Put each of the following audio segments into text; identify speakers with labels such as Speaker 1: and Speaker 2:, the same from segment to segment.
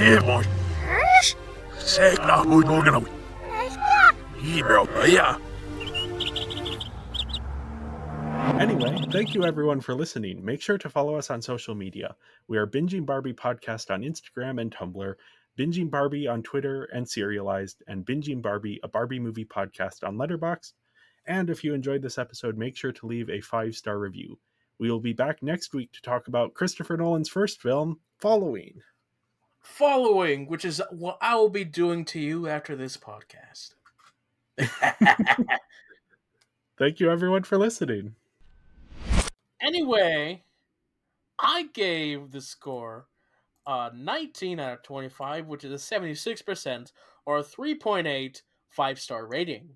Speaker 1: emo. Segna muy organami. maeä.
Speaker 2: Anyway, thank you everyone for listening. Make sure to follow us on social media. We are Binging Barbie Podcast on Instagram and Tumblr, Binging Barbie on Twitter and Serialized, and Binging Barbie, a Barbie movie podcast on Letterboxd. And if you enjoyed this episode, make sure to leave a 5-star review. We will be back next week to talk about Christopher Nolan's first film, Following.
Speaker 3: Following, which is what I will be doing to you after this podcast.
Speaker 2: Thank you everyone for listening.
Speaker 3: Anyway, I gave the score 19 out of 25, which is a 76% or a 3.8 5-star rating.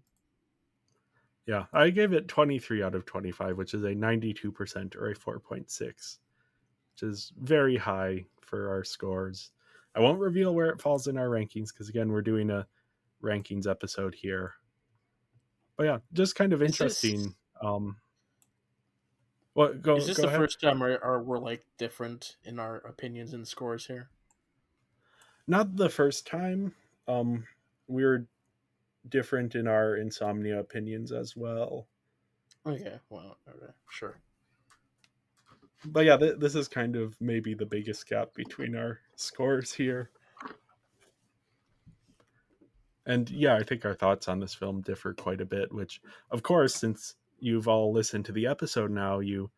Speaker 2: Yeah, I gave it 23 out of 25, which is a 92% or a 4.6, which is very high for our scores. I won't reveal where it falls in our rankings because, again, we're doing a rankings episode here. But yeah, just kind of interesting.
Speaker 3: Is this the
Speaker 2: ahead.
Speaker 3: first time we're like different in our opinions and scores here?
Speaker 2: Not the first time. We're different in our insomnia opinions as well.
Speaker 3: Okay, well, okay, sure.
Speaker 2: But yeah, this is kind of maybe the biggest gap between our scores here. And yeah, I think our thoughts on this film differ quite a bit, which, of course, since you've all listened to the episode now, you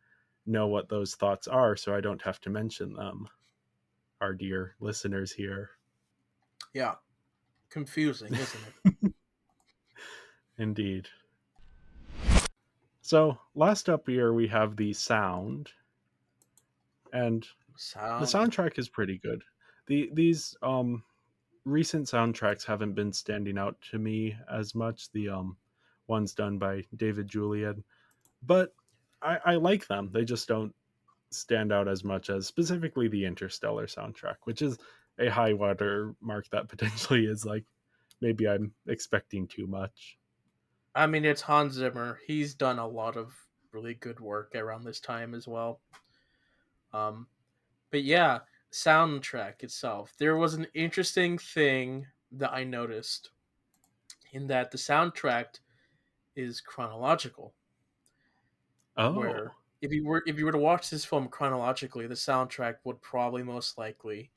Speaker 2: know what those thoughts are, so I don't have to mention them, our dear listeners here.
Speaker 3: Yeah. Confusing, isn't it?
Speaker 2: Indeed. So, last up here, we have the sound. And the soundtrack is pretty good. These recent soundtracks haven't been standing out to me as much. The ones done by David Julian, but I like them. They just don't stand out as much as specifically the Interstellar soundtrack, which is a high water mark that potentially is like maybe I'm expecting too much.
Speaker 3: I mean, it's Hans Zimmer. He's done a lot of really good work around this time as well. But yeah, soundtrack itself. There was an interesting thing that I noticed in that the soundtrack is chronological.
Speaker 2: Oh.
Speaker 3: Where if you were to watch this film chronologically, the soundtrack would probably most likely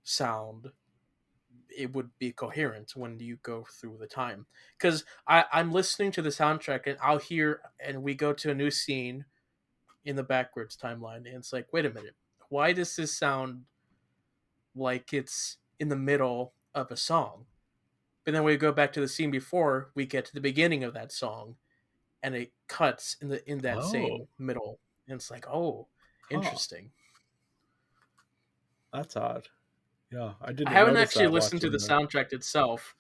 Speaker 3: sound, it would be coherent when you go through the time. Because I'm listening to the soundtrack and I'll hear, and we go to a new scene in the backwards timeline, and it's like, wait a minute, why does this sound like it's in the middle of a song? But then we go back to the scene before, we get to the beginning of that song, and it cuts in that same middle, and it's like, oh, interesting.
Speaker 2: That's odd. Yeah, I
Speaker 3: haven't actually listened to the soundtrack itself,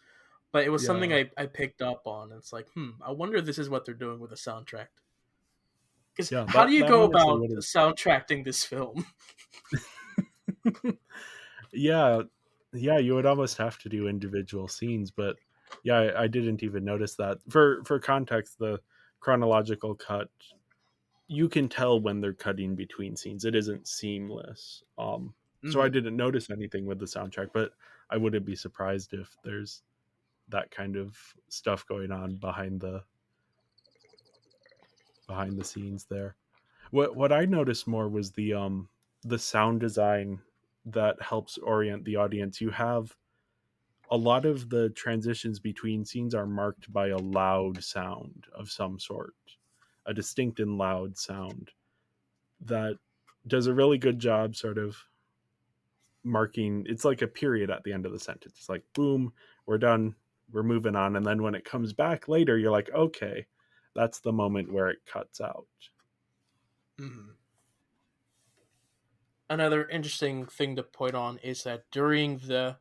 Speaker 3: but it was something I picked up on. It's like, I wonder if this is what they're doing with the soundtrack. Because how do you go about soundtracking this film?
Speaker 2: Yeah, you would almost have to do individual scenes, but yeah, I didn't even notice that. For context, the chronological cut, you can tell when they're cutting between scenes. It isn't seamless. So I didn't notice anything with the soundtrack, but I wouldn't be surprised if there's that kind of stuff going on behind the scenes there. What I noticed more was the sound design that helps orient the audience. You have a lot of the transitions between scenes are marked by a loud sound of some sort, a distinct and loud sound that does a really good job sort of marking. It's like a period at the end of the sentence. It's like, boom, we're done, we're moving on. And then when it comes back later, you're like, okay, that's the moment where it cuts out.
Speaker 3: Mm-hmm. Another interesting thing to point on is that during the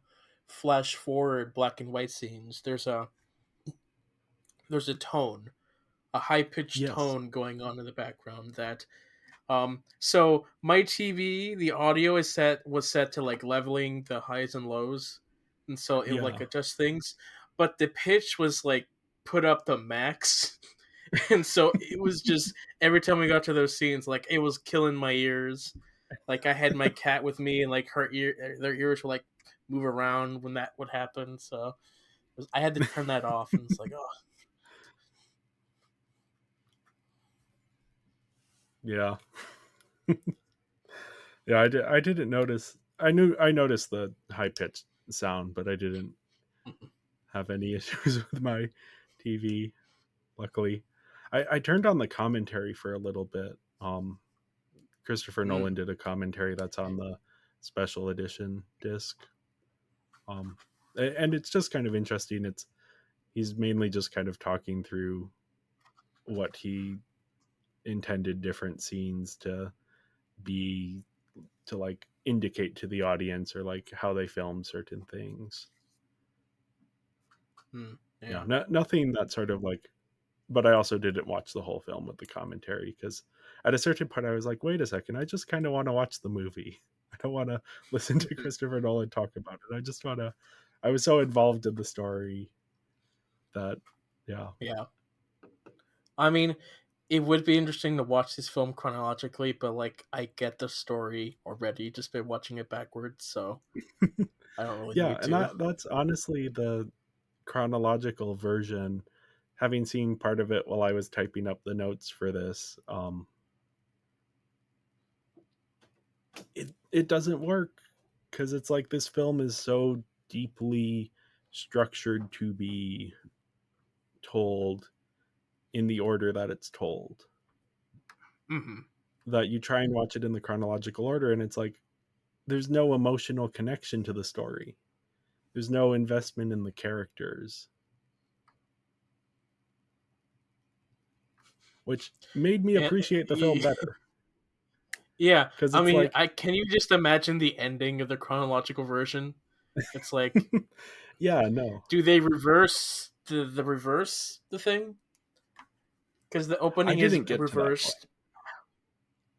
Speaker 3: flash forward black and white scenes, there's a tone, a high-pitched tone going on in the background that so my TV, the audio was set to like leveling the highs and lows, and so it like adjusts things, but the pitch was like put up to max. And so it was just every time we got to those scenes, like it was killing my ears. Like I had my cat with me, and like their ears were like, move around when that would happen. So I had to turn that off, and it's like, oh,
Speaker 2: Yeah. Yeah, I didn't notice. I noticed the high pitched sound, but I didn't have any issues with my TV. Luckily, I turned on the commentary for a little bit. Christopher
Speaker 3: mm,
Speaker 2: Nolan did a commentary that's on the special edition disc. And it's just kind of interesting. He's mainly just kind of talking through what he intended different scenes to be, to like indicate to the audience, or like how they film certain things. Yeah,
Speaker 3: yeah,
Speaker 2: nothing that sort of like, but I also didn't watch the whole film with the commentary, because at a certain point I was like, wait a second, I just kind of want to watch the movie. I don't want to listen to Christopher Nolan talk about it. I just want to, I was so involved in the story that, yeah.
Speaker 3: yeah. I mean, it would be interesting to watch this film chronologically, but like I get the story already just by watching it backwards, so I don't really
Speaker 2: Yeah,
Speaker 3: need
Speaker 2: and
Speaker 3: to.
Speaker 2: that's honestly the chronological version. Having seen part of it while I was typing up the notes for this, it doesn't work, because it's like this film is so deeply structured to be told in the order that it's told,
Speaker 3: Mm-hmm.
Speaker 2: that you try and watch it in the chronological order, and it's like there's no emotional connection to the story. There's no investment in the characters, which made me
Speaker 3: And,
Speaker 2: appreciate the film better,
Speaker 3: yeah,
Speaker 2: because
Speaker 3: I
Speaker 2: it's
Speaker 3: mean,
Speaker 2: like
Speaker 3: I can you just imagine the ending of the chronological version? It's like,
Speaker 2: yeah, no,
Speaker 3: do they reverse the reverse the thing? Because the
Speaker 2: I
Speaker 3: opening is
Speaker 2: didn't get to that point.
Speaker 3: reversed.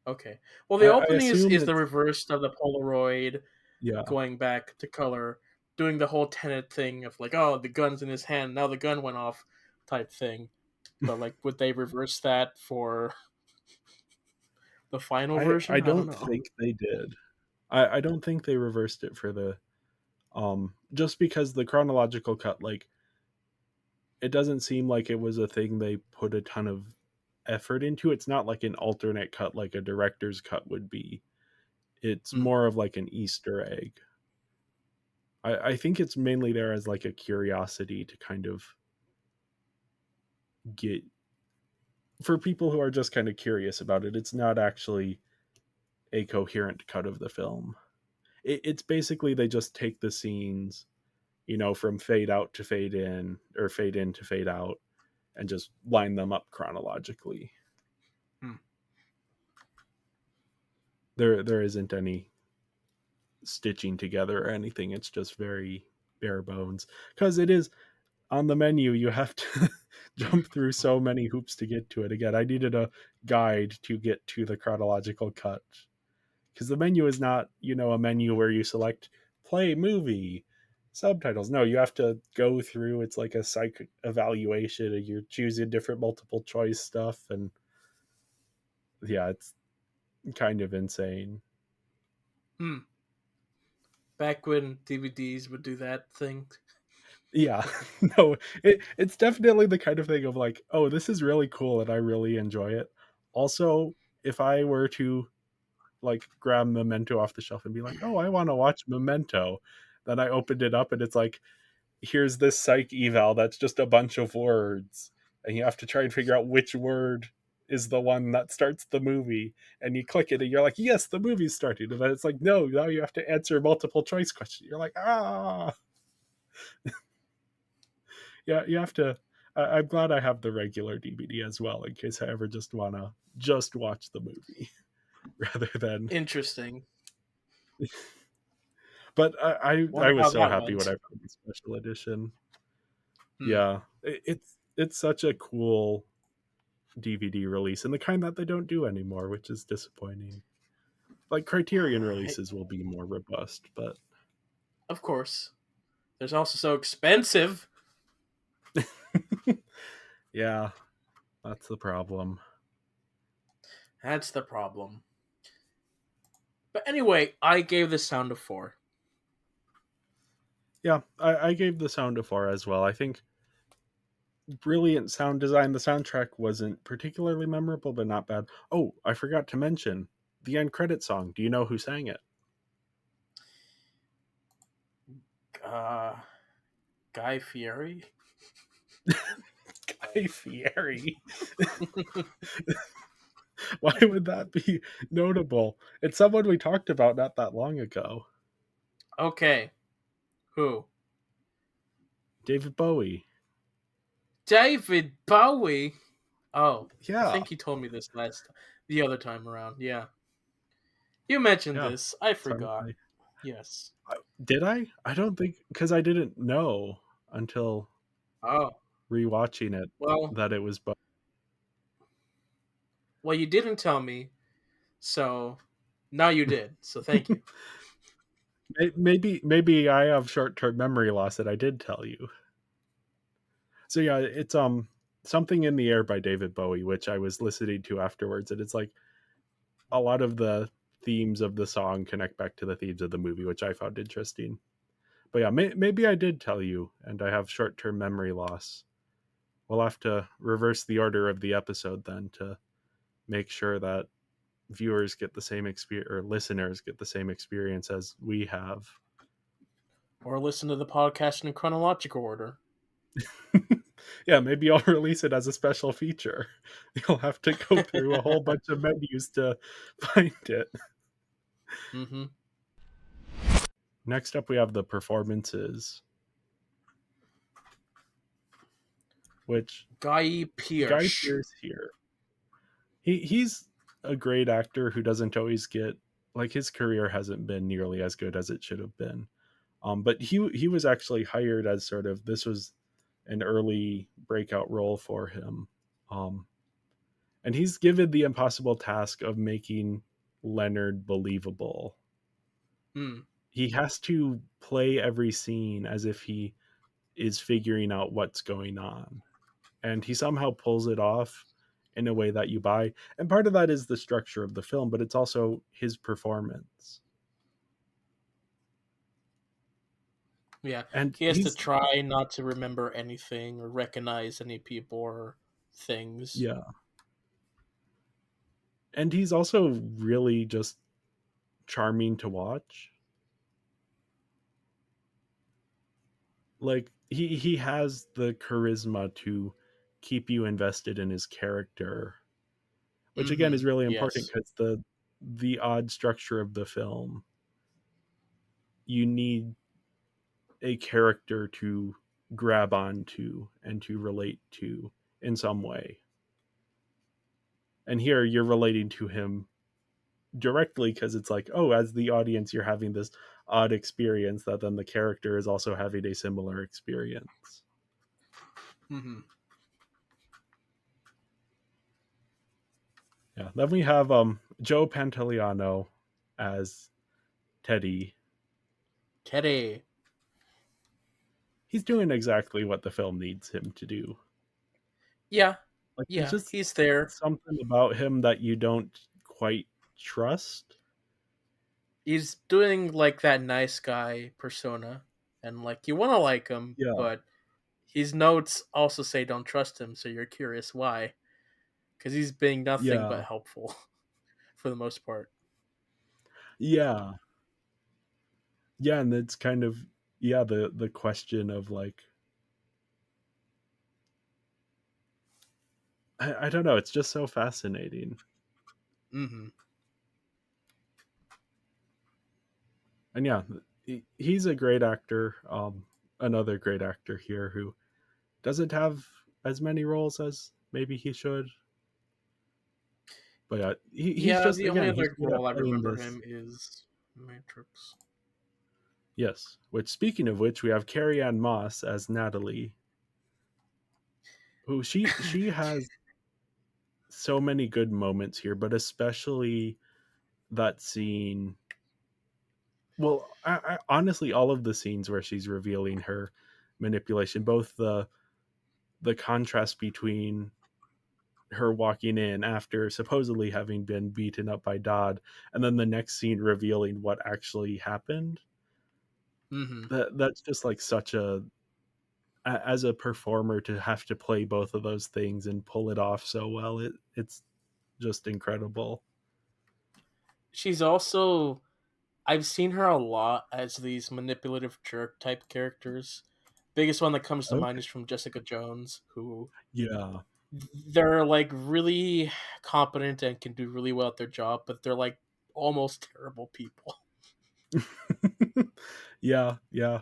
Speaker 3: Okay, well, the
Speaker 2: I
Speaker 3: opening
Speaker 2: assume
Speaker 3: is the
Speaker 2: it's,
Speaker 3: reverse of the Polaroid
Speaker 2: yeah.
Speaker 3: going back to color, doing the whole Tenet thing of like, oh, the gun's in his hand, now the gun went off, type thing. But like, would they reverse that for the final
Speaker 2: I
Speaker 3: version? I don't
Speaker 2: don't
Speaker 3: know.
Speaker 2: think they did. I don't think they reversed it for the, just because the chronological cut, like, it doesn't seem like it was a thing they put a ton of effort into. It's not like an alternate cut like a director's cut would be. It's
Speaker 3: Hmm.
Speaker 2: more of like an Easter egg. I think it's mainly there as like a curiosity to kind of get, for people who are just kind of curious about it. It's not actually a coherent cut of the film. It's basically they just take the scenes, from fade out to fade in, or fade in to fade out, and just line them up chronologically.
Speaker 3: Hmm.
Speaker 2: There isn't any stitching together or anything. It's just very bare bones, because it is on the menu. You have to jump through so many hoops to get to it. Again, I needed a guide to get to the chronological cut, because the menu is not, a menu where you select play movie subtitles. No, you have to go through, it's like a psych evaluation, and you're choosing different multiple choice stuff, and yeah, it's kind of insane.
Speaker 3: Hmm. Back when DVDs would do that thing.
Speaker 2: Yeah. No, it's definitely the kind of thing of like, oh, this is really cool and I really enjoy it. Also, if I were to like grab Memento off the shelf and be like, oh, I want to watch Memento, then I opened it up and it's like, here's this psych eval that's just a bunch of words, and you have to try and figure out which word is the one that starts the movie, and you click it and you're like, yes, the movie's starting, and then it's like, no, now you have to answer multiple choice questions. You're like, yeah, you have to. I'm glad I have the regular DVD as well, in case I ever just want to just watch the movie rather than.
Speaker 3: Interesting.
Speaker 2: But I
Speaker 3: Wonder
Speaker 2: was
Speaker 3: how
Speaker 2: so
Speaker 3: that
Speaker 2: happy when
Speaker 3: went.
Speaker 2: I found the special edition.
Speaker 3: Hmm.
Speaker 2: Yeah, it's such a cool DVD release, and the kind that they don't do anymore, which is disappointing. Like Criterion releases will be more robust, but
Speaker 3: Of course. There's also so expensive.
Speaker 2: yeah, that's the problem.
Speaker 3: That's the problem. But anyway, I gave this sound a 4.
Speaker 2: Yeah, I gave the sound a 4 as well. I think brilliant sound design. The soundtrack wasn't particularly memorable, but not bad. Oh, I forgot to mention the end credit song. Do you know who sang it?
Speaker 3: Uh, Guy Fieri.
Speaker 2: Guy Fieri. Why would that be notable? It's someone we talked about not that long ago.
Speaker 3: Okay, who?
Speaker 2: David Bowie.
Speaker 3: David Bowie. Oh, I
Speaker 2: Yeah,
Speaker 3: think you told me this the other time around. Yeah, you mentioned
Speaker 2: yeah.
Speaker 3: this. I
Speaker 2: Sung
Speaker 3: forgot.
Speaker 2: by-
Speaker 3: Yes.
Speaker 2: Did I? I don't think, because I didn't know until
Speaker 3: Oh,
Speaker 2: rewatching it
Speaker 3: well,
Speaker 2: that it was Bowie.
Speaker 3: you didn't tell me, so now you did. So thank you.
Speaker 2: Maybe I have short-term memory loss that I did tell you. So yeah, it's Something in the Air by David Bowie, which I was listening to afterwards, and it's like a lot of the themes of the song connect back to the themes of the movie, which I found interesting. But yeah, maybe I did tell you, and I have short-term memory loss. We'll have to reverse the order of the episode then to make sure that viewers get the same experience, or listeners get the same experience as we have.
Speaker 3: Or listen to the podcast in chronological order.
Speaker 2: Yeah, maybe I'll release it as a special feature. You'll have to go through a whole bunch of menus to find it.
Speaker 3: Mm-hmm.
Speaker 2: Next up, we have the performances, which
Speaker 3: Guy
Speaker 2: Guy
Speaker 3: Pearce.
Speaker 2: Pearce here. He's a great actor who doesn't always get, like, his career hasn't been nearly as good as it should have been. But he was actually hired as sort of, this was an early breakout role for him. And he's given the impossible task of making Leonard believable.
Speaker 3: Hmm.
Speaker 2: He has to play every scene as if he is figuring out what's going on. And he somehow pulls it off in a way that you buy. And part of that is the structure of the film, but it's also his performance.
Speaker 3: Yeah,
Speaker 2: And
Speaker 3: he has to
Speaker 2: he's,
Speaker 3: try not to remember anything or recognize any people or things.
Speaker 2: yeah. And he's also really just charming to watch. Like, he has the charisma to keep you invested in his character, which again
Speaker 3: Mm-hmm.
Speaker 2: is really important
Speaker 3: Yes.
Speaker 2: because the odd structure of the film, you need a character to grab onto and to relate to in some way. And here you're relating to him directly because it's like, oh, as the audience, you're having this odd experience that then the character is also having a similar experience.
Speaker 3: Mm-hmm.
Speaker 2: Yeah. Then we have Joe Pantoliano as Teddy.
Speaker 3: Teddy.
Speaker 2: He's doing exactly what the film needs him to do.
Speaker 3: Yeah.
Speaker 2: Like, there's
Speaker 3: Yeah.
Speaker 2: just
Speaker 3: He's there.
Speaker 2: something about him that you don't quite trust.
Speaker 3: He's doing like that nice guy persona, and like you want to like him,
Speaker 2: Yeah.
Speaker 3: but his notes also say don't trust him, so you're curious why, because he's being nothing
Speaker 2: Yeah.
Speaker 3: but helpful for the most part.
Speaker 2: Yeah. Yeah, and it's kind of, yeah, the question of like, I don't know, it's just so fascinating.
Speaker 3: Mm-hmm.
Speaker 2: And yeah, he's a great actor. Another great actor here who doesn't have as many roles as maybe he should. But yeah, he's
Speaker 3: Yeah,
Speaker 2: just,
Speaker 3: the only
Speaker 2: again, he's
Speaker 3: other
Speaker 2: good at
Speaker 3: role I
Speaker 2: playing
Speaker 3: remember
Speaker 2: this.
Speaker 3: him is Matrix.
Speaker 2: Yes. Which, speaking of which, we have Carrie Ann Moss as Natalie, who she has so many good moments here, but especially that scene. Well, honestly, all of the scenes where she's revealing her manipulation, both the contrast between her walking in after supposedly having been beaten up by Dodd, and then the next scene revealing what actually happened.
Speaker 3: Mm-hmm.
Speaker 2: That's just like such as a performer to have to play both of those things and pull it off so well. It's just incredible.
Speaker 3: She's also, I've seen her a lot as these manipulative jerk type characters. Biggest one that comes to mind
Speaker 2: Okay.
Speaker 3: is from Jessica Jones, who
Speaker 2: Yeah.
Speaker 3: they're like really competent and can do really well at their job, but they're like almost terrible people.
Speaker 2: Yeah, yeah.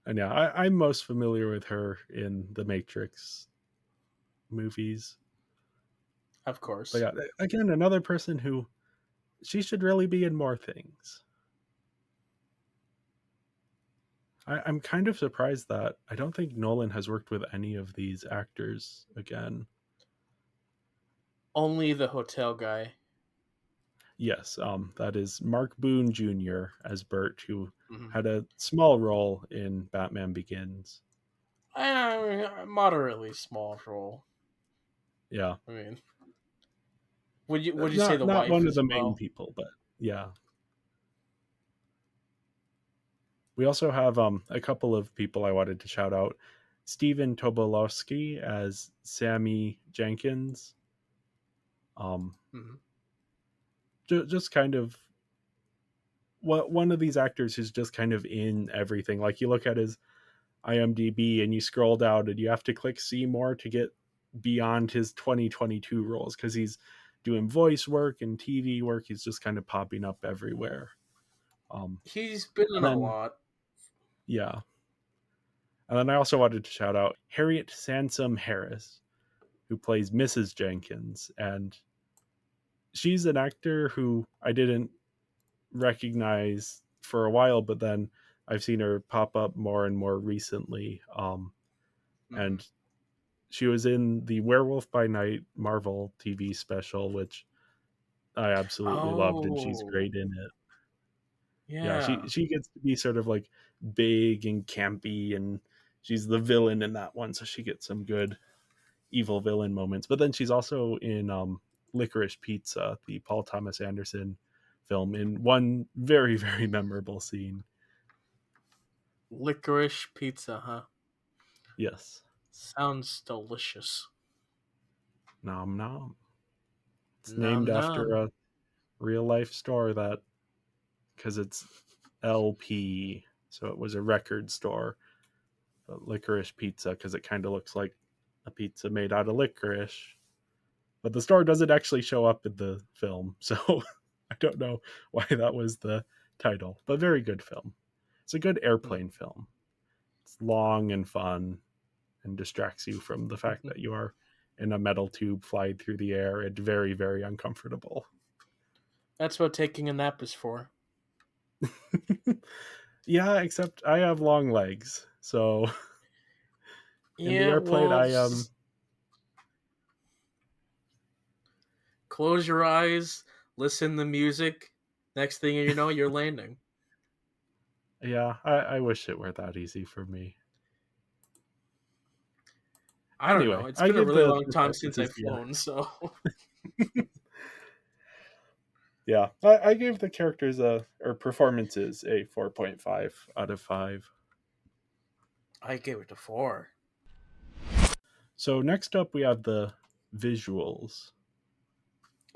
Speaker 2: And yeah, I'm most familiar with her in the Matrix movies.
Speaker 3: Of
Speaker 2: But
Speaker 3: course.
Speaker 2: yeah, again, another person who she should really be in more things. I'm kind of surprised that I don't think Nolan has worked with any of these actors again.
Speaker 3: Only the hotel guy.
Speaker 2: Yes, that is Mark Boone Jr. as Bert, who
Speaker 3: Mm-hmm.
Speaker 2: had a small role in Batman Begins.
Speaker 3: Moderately small role.
Speaker 2: Yeah,
Speaker 3: I mean, would you say the
Speaker 2: not
Speaker 3: wife
Speaker 2: one of
Speaker 3: as
Speaker 2: the main
Speaker 3: well?
Speaker 2: people, but yeah. We also have a couple of people I wanted to shout out. Stephen Tobolowsky as Sammy Jenkins. Um,
Speaker 3: Mm-hmm.
Speaker 2: just kind of one of these actors who's just kind of in everything. Like you look at his IMDb and you scroll down and you have to click see more to get beyond his 2022 roles because he's doing voice work and TV work. He's just kind of popping up everywhere.
Speaker 3: He's been in
Speaker 2: And
Speaker 3: a
Speaker 2: then
Speaker 3: lot.
Speaker 2: yeah, and then I also wanted to shout out Harriet Sansom Harris, who plays Mrs. Jenkins, and she's an actor who I didn't recognize for a while, but then I've seen her pop up more and more recently.
Speaker 3: Mm-hmm.
Speaker 2: And she was in the Werewolf by Night Marvel TV special, which I absolutely loved, and she's
Speaker 3: Oh,
Speaker 2: great in it. Yeah,
Speaker 3: yeah.
Speaker 2: she gets to be sort of like big and campy, and she's the villain in that one, so she gets some good evil villain moments. But then she's also in Licorice Pizza, the Paul Thomas Anderson film, in one very very memorable scene.
Speaker 3: Licorice pizza, huh?
Speaker 2: Yes,
Speaker 3: Sounds delicious.
Speaker 2: nom nom. It's
Speaker 3: Nom
Speaker 2: named after
Speaker 3: nom.
Speaker 2: a real life store that because it's LP, so it was a record store. But Licorice Pizza because it kind of looks like a pizza made out of licorice. But the store doesn't actually show up in the film, so I don't know why that was the title. But very good film. It's a good airplane film. It's long and fun and distracts you from the fact that you are in a metal tube flying through the air and very, very uncomfortable.
Speaker 3: That's what taking a nap is for.
Speaker 2: Yeah, except I have long legs. So in the
Speaker 3: Yeah,
Speaker 2: airplane
Speaker 3: well,
Speaker 2: I
Speaker 3: close your eyes, listen to music. Next thing you know, you're landing.
Speaker 2: yeah, I wish it were that easy for me.
Speaker 3: I don't know.
Speaker 2: Anyway,
Speaker 3: It's
Speaker 2: I
Speaker 3: been a
Speaker 2: give
Speaker 3: really long
Speaker 2: the
Speaker 3: time since
Speaker 2: characters
Speaker 3: I've
Speaker 2: yeah.
Speaker 3: flown, so
Speaker 2: Yeah, I gave the characters or performances a 4.5 out of 5.
Speaker 3: I gave it a 4.
Speaker 2: So next up we have the visuals,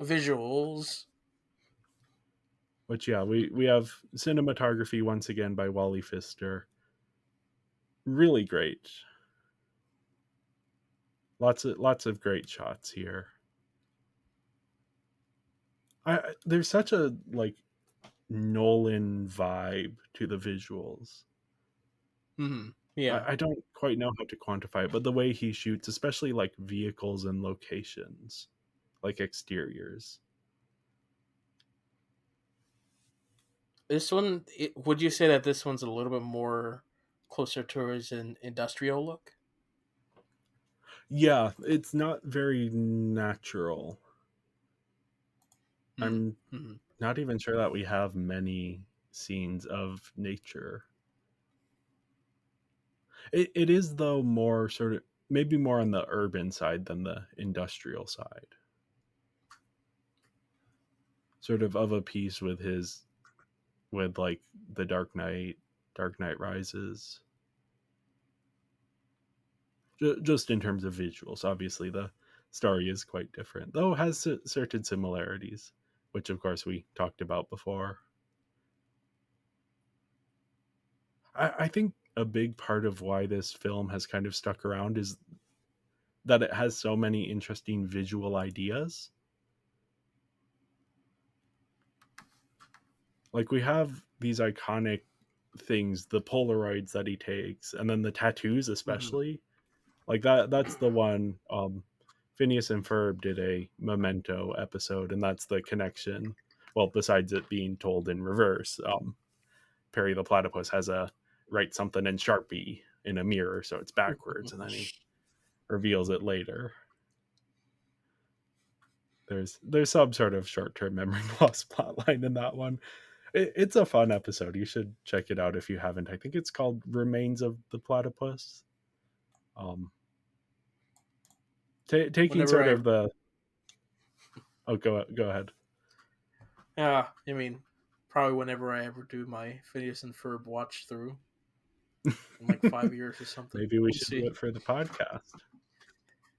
Speaker 3: Visuals.
Speaker 2: which yeah, we have cinematography once again by Wally Pfister. Really great. Lots of great shots here. There's such a like Nolan vibe to the visuals.
Speaker 3: Yeah.
Speaker 2: I don't quite know how to quantify it, but the way he shoots, especially like vehicles and locations, like exteriors.
Speaker 3: This one, would you say that this one's a little bit more closer towards an industrial look?
Speaker 2: Yeah, it's not very natural. I'm
Speaker 3: Mm-hmm.
Speaker 2: not even sure that we have many scenes of nature. It is though more sort of maybe more on the urban side than the industrial side. Sort of a piece with his with like the Dark Knight Rises. Just in terms of visuals, obviously the story is quite different, though it has certain similarities, which of course we talked about before. I think a big part of why this film has kind of stuck around is that it has so many interesting visual ideas. Like we have these iconic things, the Polaroids that he takes, and then the tattoos especially. Like that's the one. Phineas and Ferb did a Memento episode, and that's the connection. Well, besides it being told in reverse, Perry the Platypus has a write something in Sharpie in a mirror, so it's backwards, and then he reveals it later. There's some sort of short-term memory loss plotline in that one. It's a fun episode. You should check it out if you haven't. I think it's called Remains of the Platypus. Taking sort of the... Oh, go ahead.
Speaker 3: Yeah, I mean, probably whenever I ever do my Phineas and Ferb watch through in like 5 years or something.
Speaker 2: Maybe we should do it for the podcast.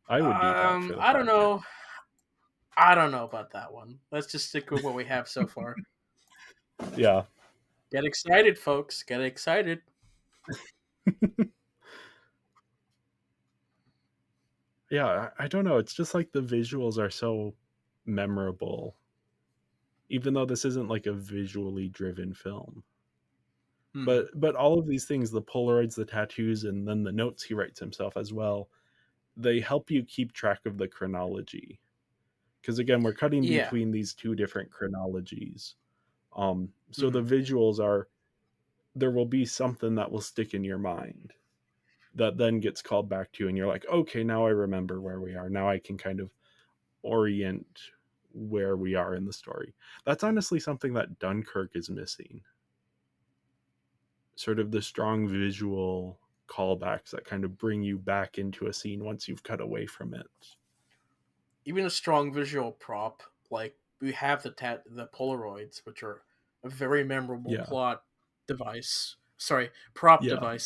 Speaker 2: I would do that for the
Speaker 3: I
Speaker 2: podcast.
Speaker 3: don't know. I don't know about that one. Let's just stick with what we have so far.
Speaker 2: Yeah.
Speaker 3: Get excited, folks. Get excited.
Speaker 2: Yeah, I don't know. It's just like the visuals are so memorable, even though this isn't like a visually driven film. But all of these things, the Polaroids, the tattoos, and then the notes he writes himself as well, they help you keep track of the chronology. Because again, we're cutting between these two different chronologies. So the visuals are, there will be something that will stick in your mind that then gets called back to you, and you're like, okay, now I remember where we are. Now I can kind of orient where we are in the story. That's honestly something that Dunkirk is missing. Sort of the strong visual callbacks that kind of bring you back into a scene once you've cut away from it.
Speaker 3: Even a strong visual prop, like we have the Polaroids, which are a very memorable prop device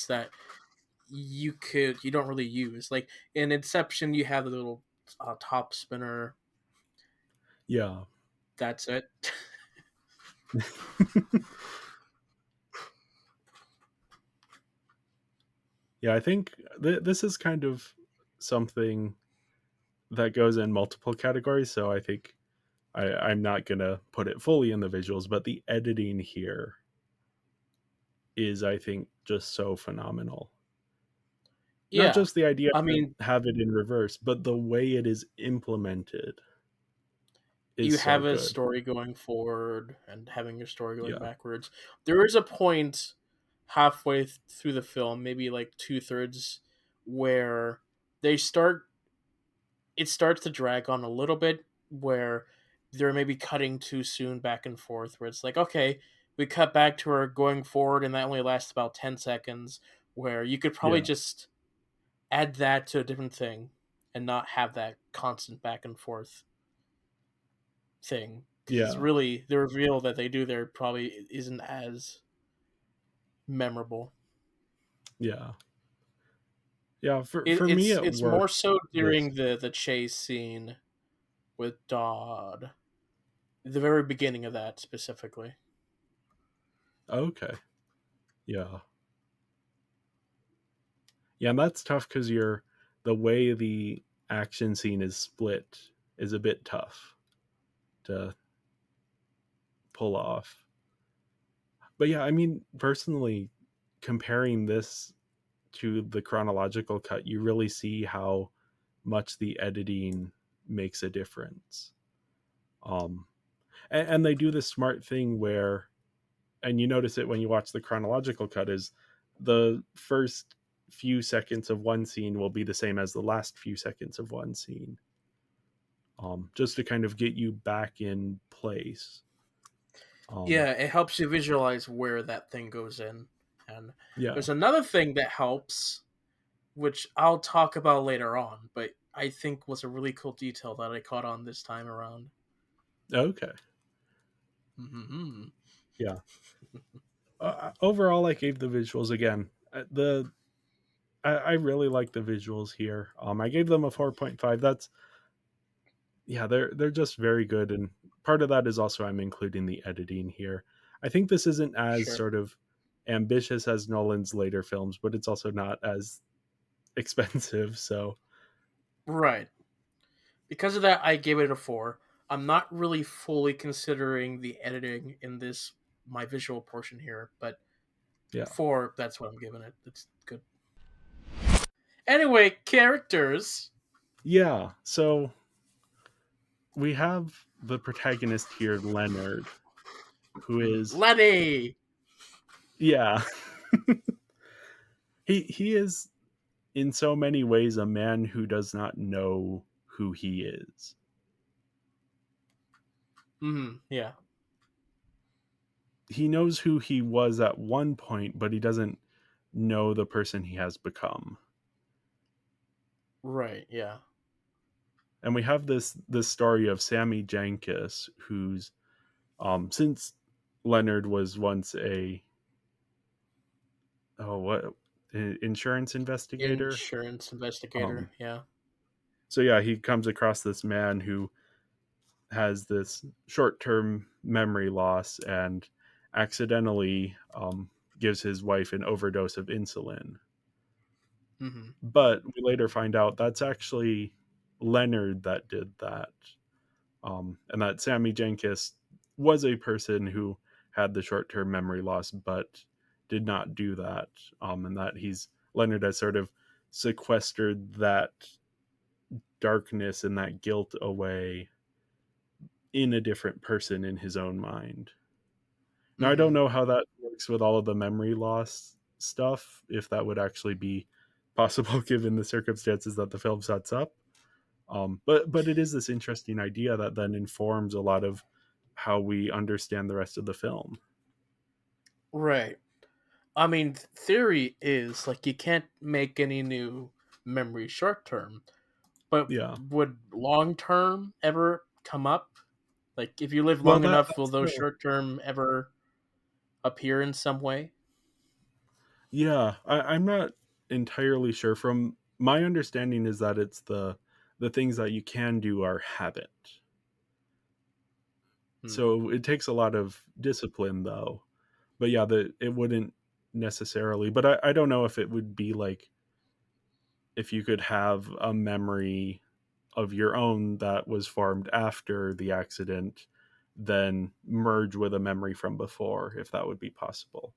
Speaker 3: that you don't really use. Like in Inception, you have the little top spinner.
Speaker 2: Yeah.
Speaker 3: That's it.
Speaker 2: Yeah, I think this is kind of something that goes in multiple categories, so I think I'm not going to put it fully in the visuals, but the editing here is, I think, just so phenomenal.
Speaker 3: Yeah.
Speaker 2: Not just the idea
Speaker 3: to
Speaker 2: have it in reverse, but the way it is implemented is
Speaker 3: you have
Speaker 2: so
Speaker 3: a
Speaker 2: good.
Speaker 3: story going forward and having your story going backwards. There is a point halfway through the film, maybe like 2/3, where it starts to drag on a little bit, where they're maybe cutting too soon back and forth, where it's like, okay, we cut back to her going forward, and that only lasts about 10 seconds, where you could probably just add that to a different thing and not have that constant back and forth thing. Because really, the reveal that they do there probably isn't as memorable.
Speaker 2: Yeah. Yeah, for me
Speaker 3: it's more so during the chase scene with Dodd. The very beginning of that specifically.
Speaker 2: Okay. Yeah. Yeah, and that's tough because the way the action scene is split is a bit tough to pull off. But yeah, I mean, personally, comparing this to the chronological cut, you really see how much the editing makes a difference. And they do this smart thing where, and you notice it when you watch the chronological cut, is the first few seconds of one scene will be the same as the last few seconds of one scene, just to kind of get you back in place.
Speaker 3: It helps you visualize where that thing goes in. And there's another thing that helps, which I'll talk about later on, but I think was a really cool detail that I caught on this time around.
Speaker 2: Okay.
Speaker 3: Mm-hmm.
Speaker 2: Yeah. Overall, I gave the visuals again. The I really like the visuals here. I gave them a 4.5. That's yeah, they're just very good, and part of that is also I'm including the editing here. I think this isn't as
Speaker 3: Sure.
Speaker 2: sort of ambitious as Nolan's later films, but it's also not as expensive. So
Speaker 3: Right. Because of that, I gave it a 4. I'm not really fully considering the editing in this my visual portion here, but
Speaker 2: yeah,
Speaker 3: 4, that's what I'm giving it. It's good. Anyway, characters.
Speaker 2: yeah. So we have the protagonist here, Leonard, who is
Speaker 3: Lenny.
Speaker 2: yeah, he is in so many ways a man who does not know who he is.
Speaker 3: Yeah.
Speaker 2: He knows who he was at one point, but he doesn't know the person he has become.
Speaker 3: Right. Yeah.
Speaker 2: And we have this story of Sammy Jenkins, who's since Leonard was once a what insurance investigator.
Speaker 3: Insurance investigator.
Speaker 2: Um,
Speaker 3: Yeah.
Speaker 2: so yeah, he comes across this man who has this short-term memory loss and accidentally gives his wife an overdose of insulin.
Speaker 3: Mm-hmm.
Speaker 2: But we later find out that's actually Leonard that did that, and that Sammy Jenkins was a person who had the short-term memory loss, but did not do that, and that Leonard has sort of sequestered that darkness and that guilt away in a different person in his own mind. Now, I don't
Speaker 3: Mm-hmm.
Speaker 2: know how that works with all of the memory loss stuff, if that would actually be possible given the circumstances that the film sets up. But it is this interesting idea that then informs a lot of how we understand the rest of the film.
Speaker 3: Right. I mean, theory is like you can't make any new memories short term, but
Speaker 2: Yeah.
Speaker 3: would long term ever come up? Like, if you live
Speaker 2: Well,
Speaker 3: long enough, will
Speaker 2: that's
Speaker 3: those short term ever appear in some way?
Speaker 2: yeah. I'm not entirely sure. From my understanding, is that it's the things that you can do are habit.
Speaker 3: Hmm.
Speaker 2: So it takes a lot of discipline, though. But yeah, it wouldn't necessarily. But I don't know if it would be like if you could have a memory of your own that was formed after the accident, then merge with a memory from before, if that would be possible.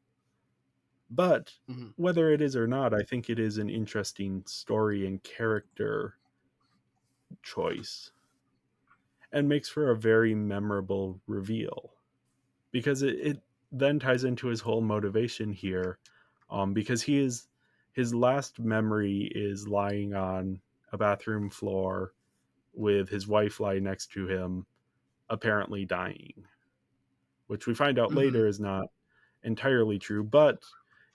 Speaker 2: But
Speaker 3: Mm-hmm.
Speaker 2: whether it is or not, I think it is an interesting story and character choice and makes for a very memorable reveal because it then ties into his whole motivation here, because his last memory is lying on a bathroom floor with his wife lying next to him, apparently dying, which we find out
Speaker 3: Mm-hmm.
Speaker 2: later is not entirely true. But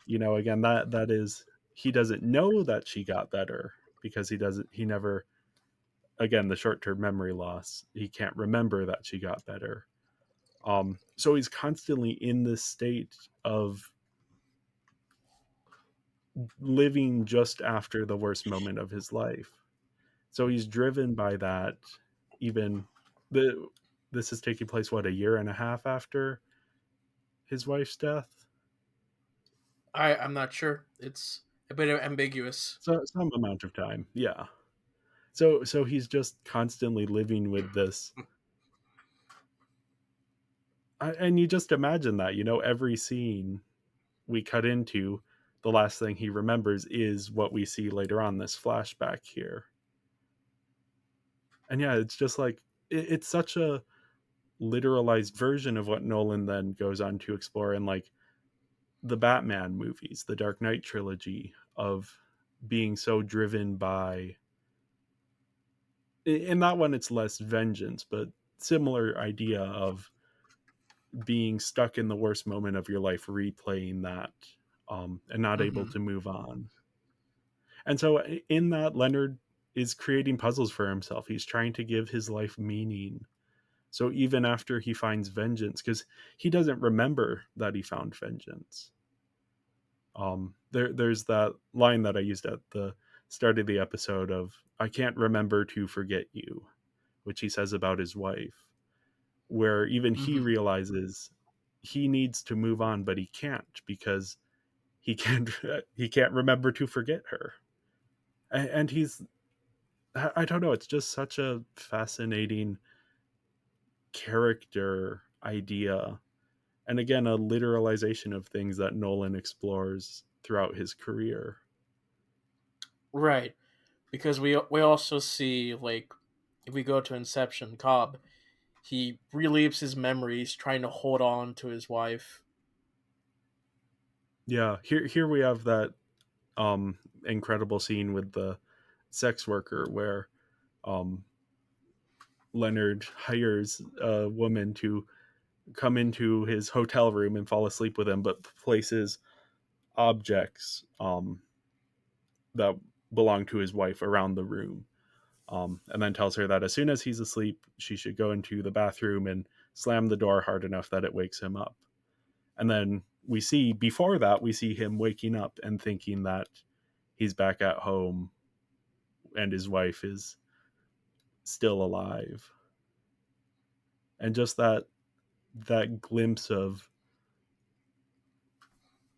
Speaker 2: again, that is he doesn't know that she got better because he never, again, the short-term memory loss, he can't remember that she got better. So he's constantly in this state of living just after the worst moment of his life. So he's driven by that. Even the this is taking place what, a year and a half after his wife's death.
Speaker 3: I'm not sure. It's a bit ambiguous.
Speaker 2: So some amount of time, yeah. So he's just constantly living with this. And you just imagine that, every scene we cut into, the last thing he remembers is what we see later on, this flashback here. And yeah, it's just like it's such a literalized version of what Nolan then goes on to explore in like the Batman movies, the Dark Knight trilogy, of being so driven by, in that one it's less vengeance, but similar idea of being stuck in the worst moment of your life, replaying that, and not able
Speaker 3: Mm-hmm.
Speaker 2: to move on. And so in that, Leonard is creating puzzles for himself. He's trying to give his life meaning. So even after he finds vengeance, because he doesn't remember that he found vengeance. There's that line that I used at the start of the episode of "I can't remember to forget you," which he says about his wife, where even he
Speaker 3: Hmm.
Speaker 2: realizes he needs to move on, but he can't because he can't he can't remember to forget her. And he's, I don't know, it's just such a fascinating character idea, and again a literalization of things that Nolan explores throughout his career.
Speaker 3: Right, because we also see, like, if we go to Inception, Cobb, he relives his memories, trying to hold on to his wife.
Speaker 2: Yeah, here we have that incredible scene with the sex worker where um Leonard hires a woman to come into his hotel room and fall asleep with him, but places objects that belong to his wife around the room, and then tells her that as soon as he's asleep, she should go into the bathroom and slam the door hard enough that it wakes him up. And then we see, before that, we see him waking up and thinking that he's back at home and his wife is still alive. And just that glimpse of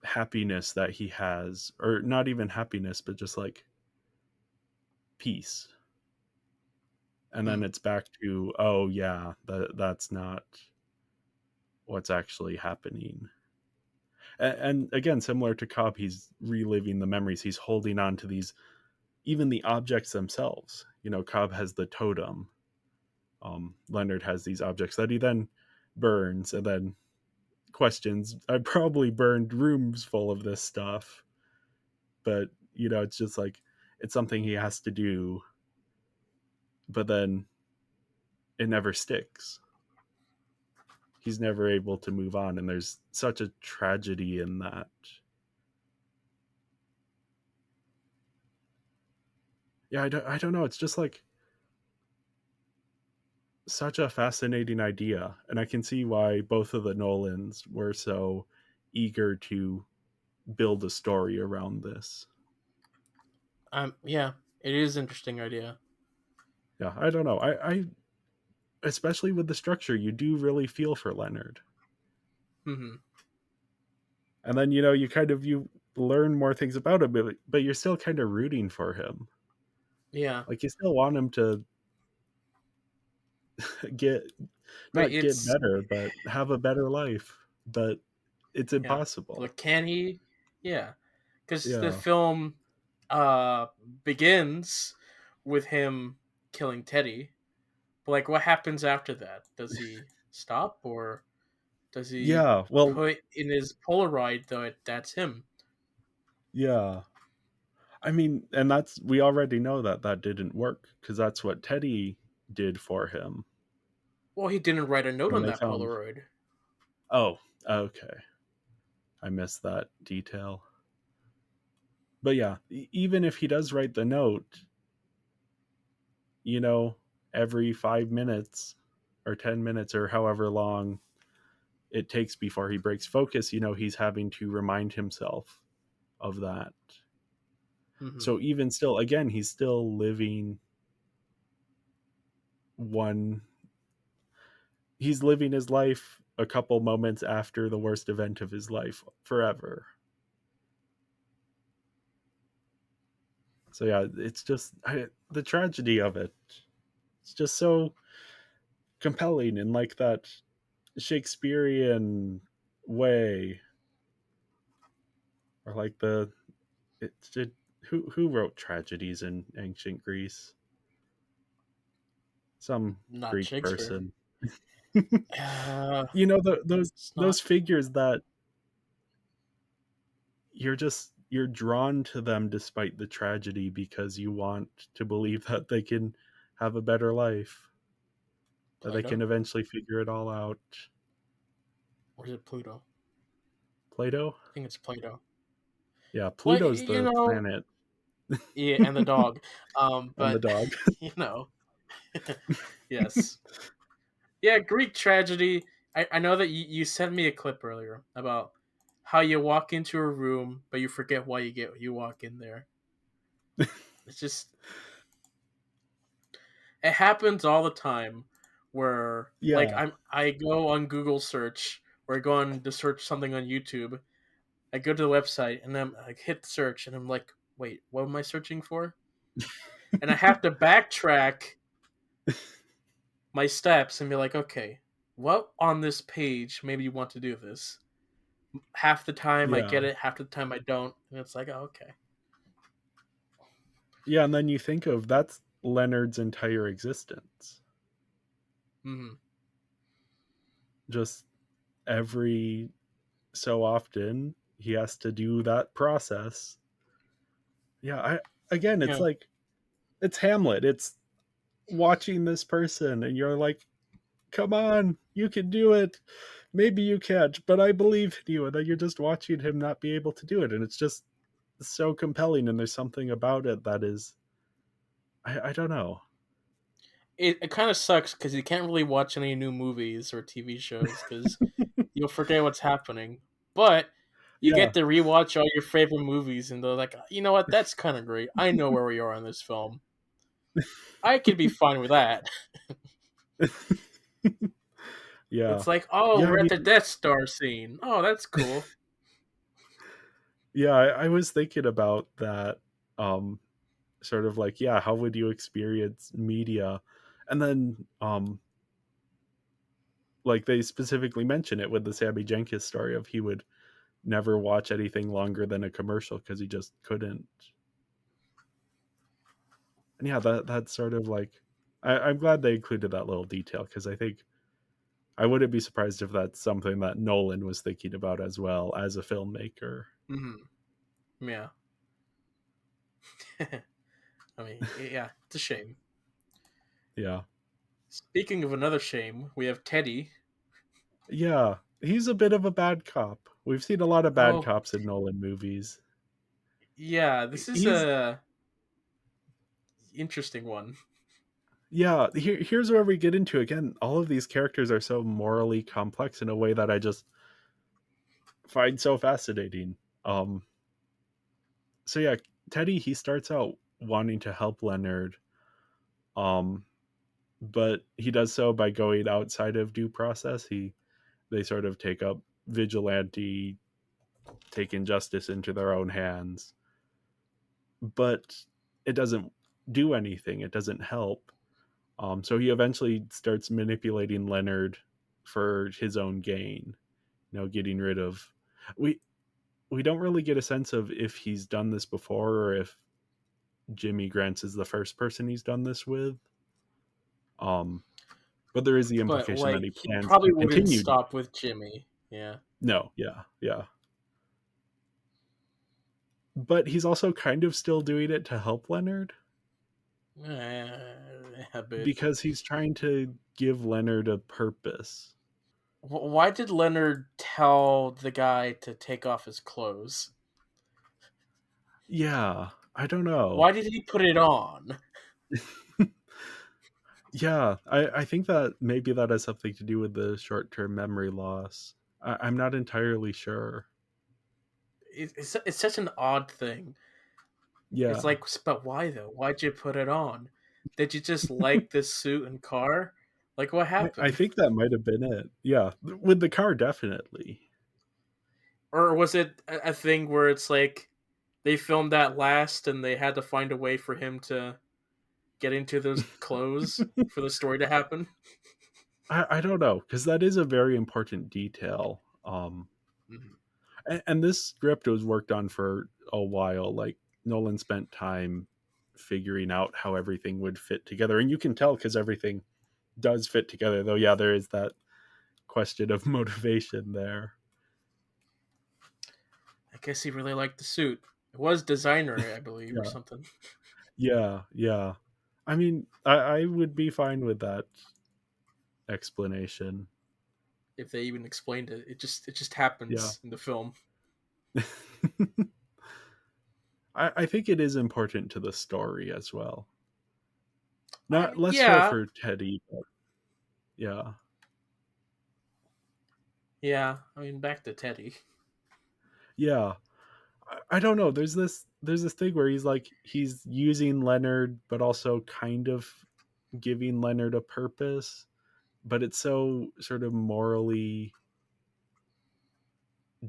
Speaker 2: happiness that he has, or not even happiness, but just like peace. And then
Speaker 3: Hmm.
Speaker 2: it's back to, oh yeah, that's not what's actually happening. And again, similar to Cobb, he's reliving the memories. He's holding on to these, even the objects themselves. You know, Cobb has the totem. Leonard has these objects that he then burns and then questions. I probably burned rooms full of this stuff, but you know, it's just like it's something he has to do, but then it never sticks. He's never able to move on, and there's such a tragedy in that. Yeah, I don't know. It's just like such a fascinating idea, and I can see why both of the Nolans were so eager to build a story around this.
Speaker 3: Yeah, it is an interesting idea.
Speaker 2: Yeah, I don't know. I especially with the structure, you do really feel for Leonard,
Speaker 3: Hmm.
Speaker 2: and then you know you learn more things about him, but you're still kind of rooting for him.
Speaker 3: Yeah,
Speaker 2: Like you still want him to get,
Speaker 3: but
Speaker 2: not get
Speaker 3: it's
Speaker 2: better, but have a better life. But it's
Speaker 3: yeah.
Speaker 2: impossible.
Speaker 3: But can he? Yeah, because the
Speaker 2: Yeah.
Speaker 3: film uh begins with him killing Teddy. But, like, what happens after that? Does he stop, or does he
Speaker 2: Yeah. Well,
Speaker 3: put in his Polaroid that that's him?
Speaker 2: yeah. I mean, and that's, we already know that that didn't work because that's what Teddy did for him
Speaker 3: Well, he didn't write a note
Speaker 2: when
Speaker 3: on
Speaker 2: they
Speaker 3: that
Speaker 2: found.
Speaker 3: Polaroid.
Speaker 2: Oh, okay. I missed that detail. But yeah, even if he does write the note, you know, every 5 minutes or 10 minutes or however long it takes before he breaks focus, you know, he's having to remind himself of that.
Speaker 3: Hmm.
Speaker 2: So even still, again, he's still living one, he's living his life a couple moments after the worst event of his life forever. So yeah, it's just the tragedy of it. It's just so compelling in like that Shakespearean way, or like the, it who wrote tragedies in ancient Greece? Some
Speaker 3: Not
Speaker 2: Greek
Speaker 3: Shakespeare.
Speaker 2: person.
Speaker 3: Uh,
Speaker 2: You know,
Speaker 3: it's not.
Speaker 2: those figures that you're drawn to them despite the tragedy because you want to believe that they can have a better life, that they can
Speaker 3: Plato,
Speaker 2: eventually figure it all out.
Speaker 3: or is it Pluto?
Speaker 2: Plato?
Speaker 3: I think it's Plato.
Speaker 2: Yeah,
Speaker 3: Well,
Speaker 2: Pluto's the planet
Speaker 3: yeah, and the dog.
Speaker 2: and the
Speaker 3: But
Speaker 2: dog.
Speaker 3: you know, yes, Yeah, Greek tragedy. I know that you sent me a clip earlier about how you walk into a room, but you forget why you walk in there. It's just it happens all the time where like
Speaker 2: Yeah.
Speaker 3: I go on Google search or I go on to search something on YouTube. I go to the website and then I hit search and I'm like, wait, what am I searching for? And I have to backtrack my steps and be like, okay, what on this page maybe you want to do this? Half the time I
Speaker 2: Yeah.
Speaker 3: get it, half the time I don't, and it's like, oh, okay.
Speaker 2: Yeah, and then you think of that's Leonard's entire existence.
Speaker 3: Mm-hmm.
Speaker 2: Just every so often he has to do that process. Yeah, I again it's
Speaker 3: Yeah.
Speaker 2: like it's Hamlet. It's watching this person and you're like, "Come on, you can do it. Maybe you can't, but I believe in you." And then you're just watching him not be able to do it and it's just so compelling and there's something about it that is I don't know.
Speaker 3: It kind of sucks because you can't really watch any new movies or TV shows because you'll forget what's happening. But you
Speaker 2: Yeah.
Speaker 3: get to rewatch all your favorite movies, and they're like, you know what? That's kind of great. I know where we are in this film. I could be fine with that.
Speaker 2: Yeah.
Speaker 3: It's like, oh,
Speaker 2: Yeah, I
Speaker 3: we're at
Speaker 2: mean,
Speaker 3: the Death Star scene. Oh, that's cool.
Speaker 2: yeah, I was thinking about that sort of like, yeah, how would you experience media? And then like they specifically mention it with the Sammy Jenkins story of he would never watch anything longer than a commercial because he just couldn't. And yeah, that's sort of like I'm glad they included that little detail because I think I wouldn't be surprised if that's something that Nolan was thinking about as well as a filmmaker.
Speaker 3: Yeah. I mean, yeah, it's a shame.
Speaker 2: Yeah.
Speaker 3: Speaking of another shame, we have Teddy.
Speaker 2: Yeah. He's a bit of a bad cop. We've seen a lot of bad
Speaker 3: Oh,
Speaker 2: cops in Nolan movies.
Speaker 3: yeah, this is
Speaker 2: He's
Speaker 3: a interesting one.
Speaker 2: yeah, here's where we get into again. All of these characters are so morally complex in a way that I just find so fascinating. Um, so yeah, Teddy he starts out wanting to help Leonard, um, but he does so by going outside of due process. They sort of take up vigilante, taking justice into their own hands, but it doesn't do anything. It doesn't help. So he eventually starts manipulating Leonard for his own gain. You know, getting rid of we we don't really get a sense of if he's done this before or if Jimmy Grants is the first person he's done this with. Um, but there is the
Speaker 3: But
Speaker 2: implication that
Speaker 3: like
Speaker 2: he
Speaker 3: he
Speaker 2: plans
Speaker 3: probably
Speaker 2: to
Speaker 3: wouldn't
Speaker 2: continue.
Speaker 3: stop with Jimmy. Yeah.
Speaker 2: No, yeah, yeah. But he's also kind of still doing it to help Leonard
Speaker 3: A bit.
Speaker 2: because he's trying to give Leonard a purpose.
Speaker 3: Why did Leonard tell the guy to take off his clothes?
Speaker 2: Yeah, I don't know.
Speaker 3: Why did he put it on?
Speaker 2: Yeah, I think that maybe that has something to do with the short term memory loss. I'm not entirely sure.
Speaker 3: It's such an odd thing. It's
Speaker 2: Yeah,
Speaker 3: like, but why though? Why'd you put it on? Did you just like this suit and car? Like, what
Speaker 2: I
Speaker 3: happened?
Speaker 2: think that might have been it. Yeah, with the car, definitely.
Speaker 3: Or was it a thing where it's like they filmed that last and they had to find a way for him to get into those clothes for the story to happen?
Speaker 2: I don't know because that is a very important detail.
Speaker 3: Mhm.
Speaker 2: And this script was worked on for a while. Like Nolan spent time figuring out how everything would fit together, and you can tell because everything does fit together. Though, yeah, there is that question of motivation there.
Speaker 3: I guess he really liked the suit. It was designer, I believe, or
Speaker 2: Yeah,
Speaker 3: something.
Speaker 2: yeah, yeah. I mean, I would be fine with that explanation.
Speaker 3: If they even explained it, it just
Speaker 2: Yeah.
Speaker 3: happens in the film.
Speaker 2: I think it is important to the story as well.
Speaker 3: I
Speaker 2: Not
Speaker 3: mean,
Speaker 2: less so
Speaker 3: yeah,
Speaker 2: for Teddy, but yeah.
Speaker 3: Yeah, I mean, back to Teddy.
Speaker 2: Yeah, I don't know. There's this thing where he's using Leonard, but also kind of giving Leonard a purpose, but it's so sort of morally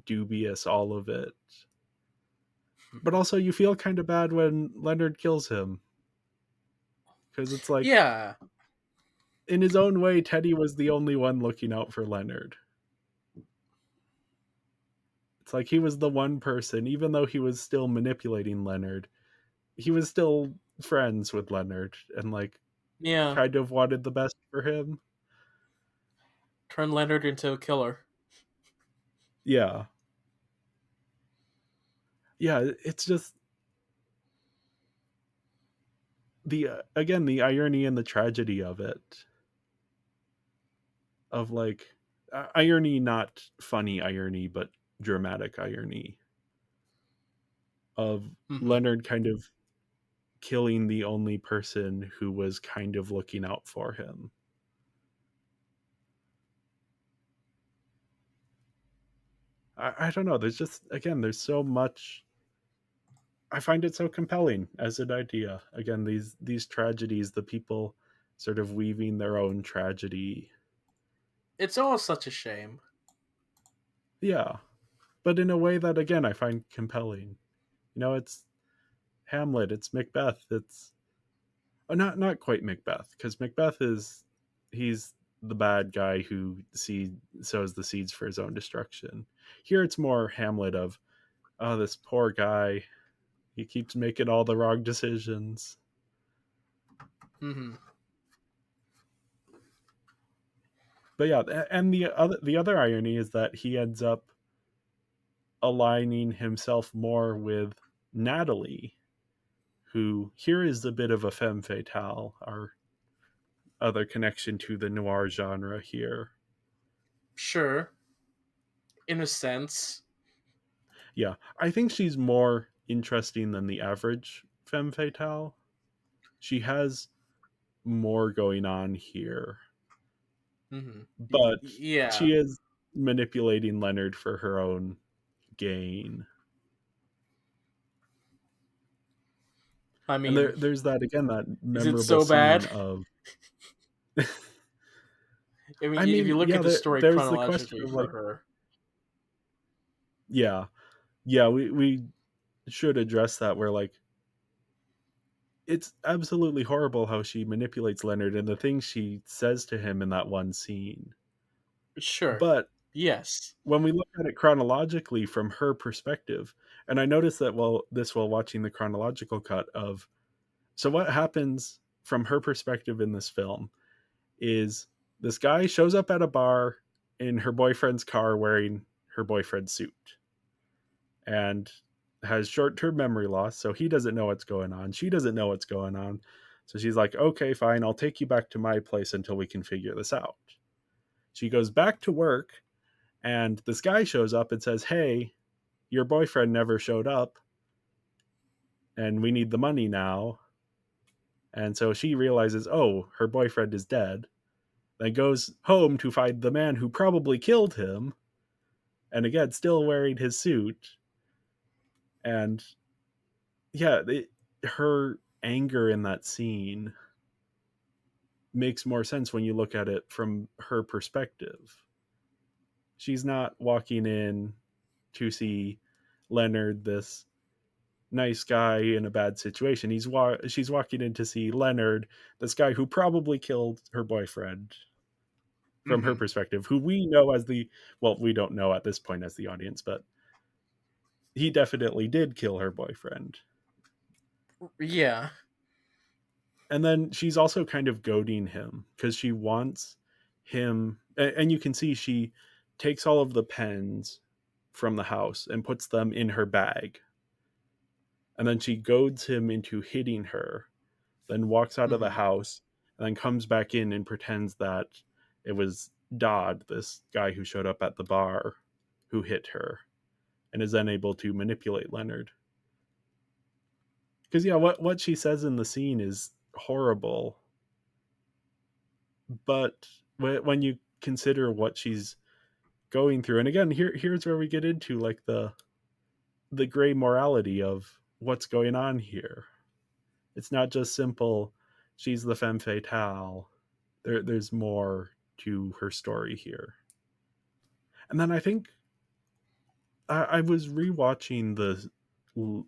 Speaker 2: dubious, all of it. But also, you feel kind of bad when Leonard kills him, because it's like,
Speaker 3: Yeah,
Speaker 2: in his own way, Teddy was the only one looking out for Leonard. It's like he was the one person, even though he was still manipulating Leonard, he was still friends with Leonard and
Speaker 3: yeah.
Speaker 2: kind of wanted the best for him.
Speaker 3: Turn Leonard into a killer.
Speaker 2: Yeah. Yeah, it's just the again, the irony and the tragedy of it, of irony, not funny irony, but dramatic irony, of
Speaker 3: Hmm.
Speaker 2: Leonard kind of killing the only person who was kind of looking out for him. I don't know. There's just, again, there's so much. I find it so compelling as an idea. Again, these tragedies, the people sort of weaving their own tragedy.
Speaker 3: It's all such a shame.
Speaker 2: Yeah, but in a way that, again, I find compelling. It's Hamlet, it's Macbeth, it's not quite Macbeth, because Macbeth he's the bad guy who sows the seeds for his own destruction. Here it's more Hamlet of, oh, this poor guy, he keeps making all the wrong decisions.
Speaker 3: Hmm.
Speaker 2: But yeah, and the other irony is that he ends up aligning himself more with Natalie, who here is a bit of a femme fatale, our other connection to the noir genre here.
Speaker 3: Sure, in a sense.
Speaker 2: Yeah, I think she's more interesting than the average femme fatale. She has more going on here,
Speaker 3: Hmm.
Speaker 2: but
Speaker 3: Yeah,
Speaker 2: she is manipulating Leonard for her own gain.
Speaker 3: I
Speaker 2: And
Speaker 3: mean,
Speaker 2: there's that, again, that
Speaker 3: is it
Speaker 2: memorable
Speaker 3: so
Speaker 2: scene
Speaker 3: bad?
Speaker 2: of,
Speaker 3: I mean,
Speaker 2: I
Speaker 3: if you
Speaker 2: mean,
Speaker 3: look
Speaker 2: yeah,
Speaker 3: at the story
Speaker 2: there's the question
Speaker 3: chronologically
Speaker 2: of
Speaker 3: for her,
Speaker 2: yeah, yeah, we should address that, where it's absolutely horrible how she manipulates Leonard and the things she says to him in that one scene.
Speaker 3: sure,
Speaker 2: But
Speaker 3: yes.
Speaker 2: when we look at it chronologically from her perspective, and I noticed that while watching the chronological cut of, so what happens from her perspective in this film is this guy shows up at a bar in her boyfriend's car wearing her boyfriend's suit and has short-term memory loss, so he doesn't know what's going on, she doesn't know what's going on, so she's like, okay, fine, I'll take you back to my place until we can figure this out. She goes back to work, and this guy shows up and says, hey, your boyfriend never showed up and we need the money now. And so she realizes, oh, her boyfriend is dead, then goes home to find the man who probably killed him, and again, still wearing his suit. And yeah, her anger in that scene makes more sense when you look at it from her perspective. She's not walking in to see Leonard, this nice guy in a bad situation. She's walking in to see Leonard, this guy who probably killed her boyfriend, from her
Speaker 3: Hmm.
Speaker 2: perspective, who we know as the, well, we don't know at this point as the audience, but he definitely did kill her boyfriend.
Speaker 3: Yeah.
Speaker 2: And then she's also kind of goading him because she wants him, and you can see she takes all of the pens from the house and puts them in her bag, and then she goads him into hitting her, then walks out of the
Speaker 3: Hmm.
Speaker 2: house, and then comes back in and pretends that it was Dodd, this guy who showed up at the bar, who hit her, and is then able to manipulate Leonard. Because yeah, what she says in the scene is horrible, but when you consider what she's going through. And again, here's where we get into like the gray morality of what's going on here. It's not just simple, she's the femme fatale. There's more to her story here. And then I think I was rewatching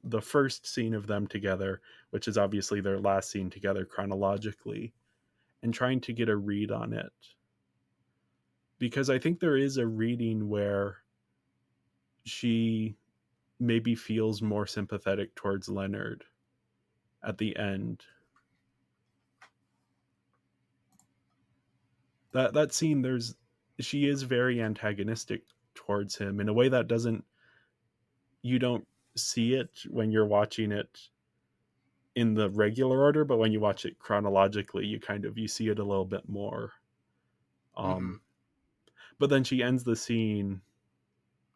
Speaker 2: the first scene of them together, which is obviously their last scene together chronologically, and trying to get a read on it. Because I think there is a reading where she maybe feels more sympathetic towards Leonard at the end. That scene, she is very antagonistic towards him in a way that doesn't you don't see it when you're watching it in the regular order, but when you watch it chronologically, you see it a little bit more.
Speaker 3: Mm-hmm.
Speaker 2: But then she ends the scene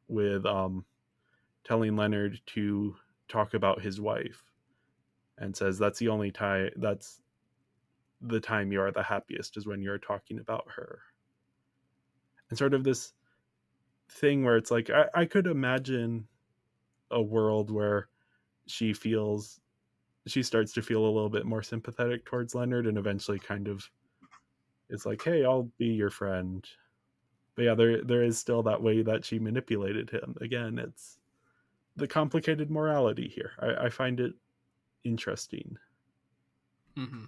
Speaker 2: with telling Leonard to talk about his wife, and says that's the time you are the happiest is when you're talking about her. And sort of this thing where it's like I could imagine a world where she starts to feel a little bit more sympathetic towards Leonard, and eventually kind of is like, hey, I'll be your friend. But yeah, there is still that way that she manipulated him. Again, it's the complicated morality here. I find it interesting.
Speaker 3: Mm-hmm.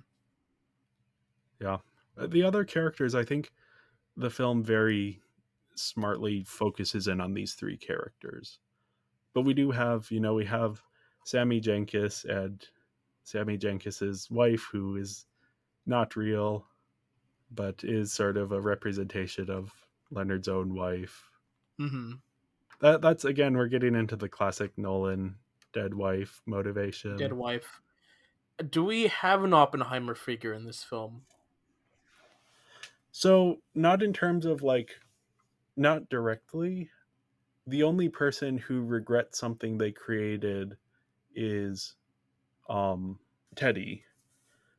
Speaker 2: Yeah. The other characters, I think the film very smartly focuses in on these three characters. But we do have, we have Sammy Jenkins and Sammy Jenkins's wife, who is not real, but is sort of a representation of Leonard's own wife.
Speaker 3: Mm-hmm.
Speaker 2: That's again, we're getting into the classic Nolan dead wife
Speaker 3: Dead
Speaker 2: motivation.
Speaker 3: wife. Do we have an Oppenheimer figure in this film?
Speaker 2: So not in terms of like, not directly. The only person who regrets something they created is um Teddy,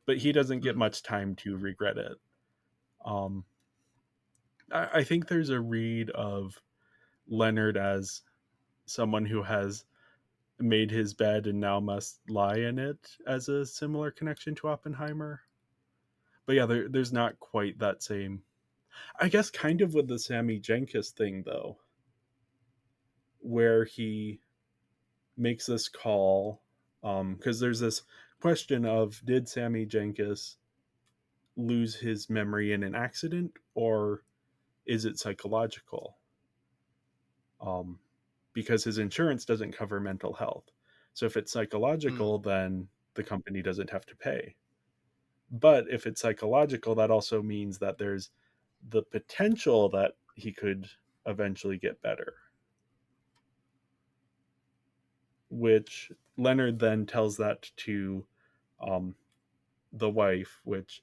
Speaker 2: but he doesn't get
Speaker 3: Mm.
Speaker 2: much time to regret it. Um I think there's a read of Leonard as someone who has made his bed and now must lie in it, as a similar connection to Oppenheimer. But yeah, there's not quite that same. I guess kind of with the Sammy Jenkins thing though, where he makes this call, because there's this question of, did Sammy Jenkins lose his memory in an accident, or is it psychological? Um, because his insurance doesn't cover mental health. So if it's
Speaker 3: Mm.
Speaker 2: psychological, then the company doesn't have to pay. But if it's psychological, that also means that there's the potential that he could eventually get better, which Leonard then tells that to um, the wife, which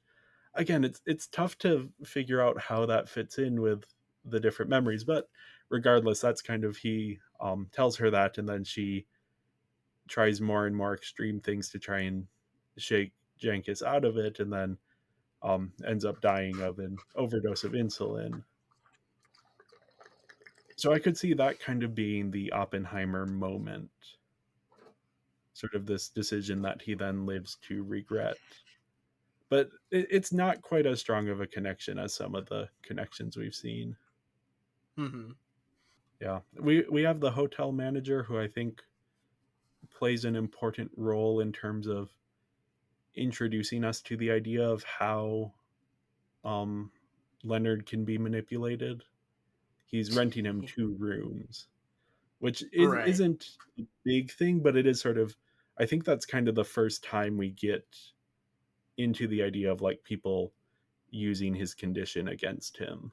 Speaker 2: again, it's tough to figure out how that fits in with the different memories. But regardless, that's kind of, he tells her that, and then she tries more and more extreme things to try and shake Jenkins out of it, and then ends up dying of an overdose of insulin. So I could see that kind of being the Oppenheimer moment, sort of this decision that he then lives to regret. But it's not quite as strong of a connection as some of the connections we've seen.
Speaker 3: Mm-hmm.
Speaker 2: Yeah, we have the hotel manager, who I think plays an important role in terms of introducing us to the idea of how um, Leonard can be manipulated. He's renting him 2 rooms, which
Speaker 3: Right.
Speaker 2: isn't a big thing, but it is sort of. I think that's kind of the first time we get into the idea of like people using his condition against him,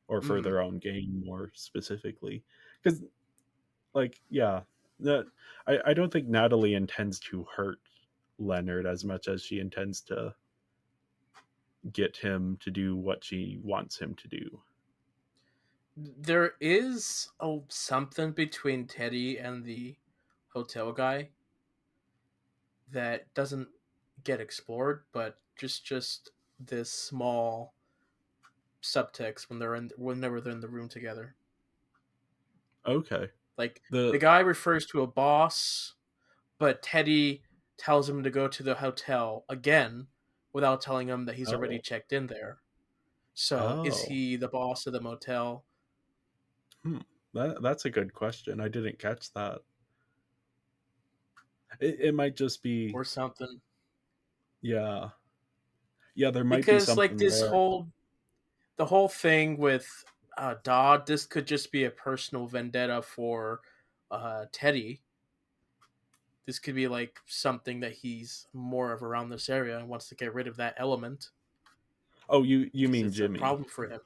Speaker 2: or for
Speaker 3: Mm.
Speaker 2: their own gain, more specifically. Because, like, yeah, that I don't think Natalie intends to hurt Leonard as much as she intends to get him to do what she wants him to do.
Speaker 3: There is something between Teddy and the hotel guy that doesn't get explored, but just this small subtext whenever they're in the room together.
Speaker 2: Okay.
Speaker 3: Like the
Speaker 2: The
Speaker 3: guy refers to a boss, but Teddy tells him to go to the hotel again without telling him that he's already
Speaker 2: oh
Speaker 3: checked in there. So is
Speaker 2: oh
Speaker 3: he the boss of the motel
Speaker 2: hmm. That's a good question. I didn't catch that. It might just be
Speaker 3: or something?
Speaker 2: yeah yeah. There might be
Speaker 3: Because like
Speaker 2: something
Speaker 3: this
Speaker 2: there.
Speaker 3: whole the whole thing with Dodd, this could just be a personal vendetta for Teddy. This could be like something that he's more of around this area and wants to get rid of that element
Speaker 2: Oh, you
Speaker 3: because
Speaker 2: mean
Speaker 3: it's a
Speaker 2: Jimmy?
Speaker 3: problem for him.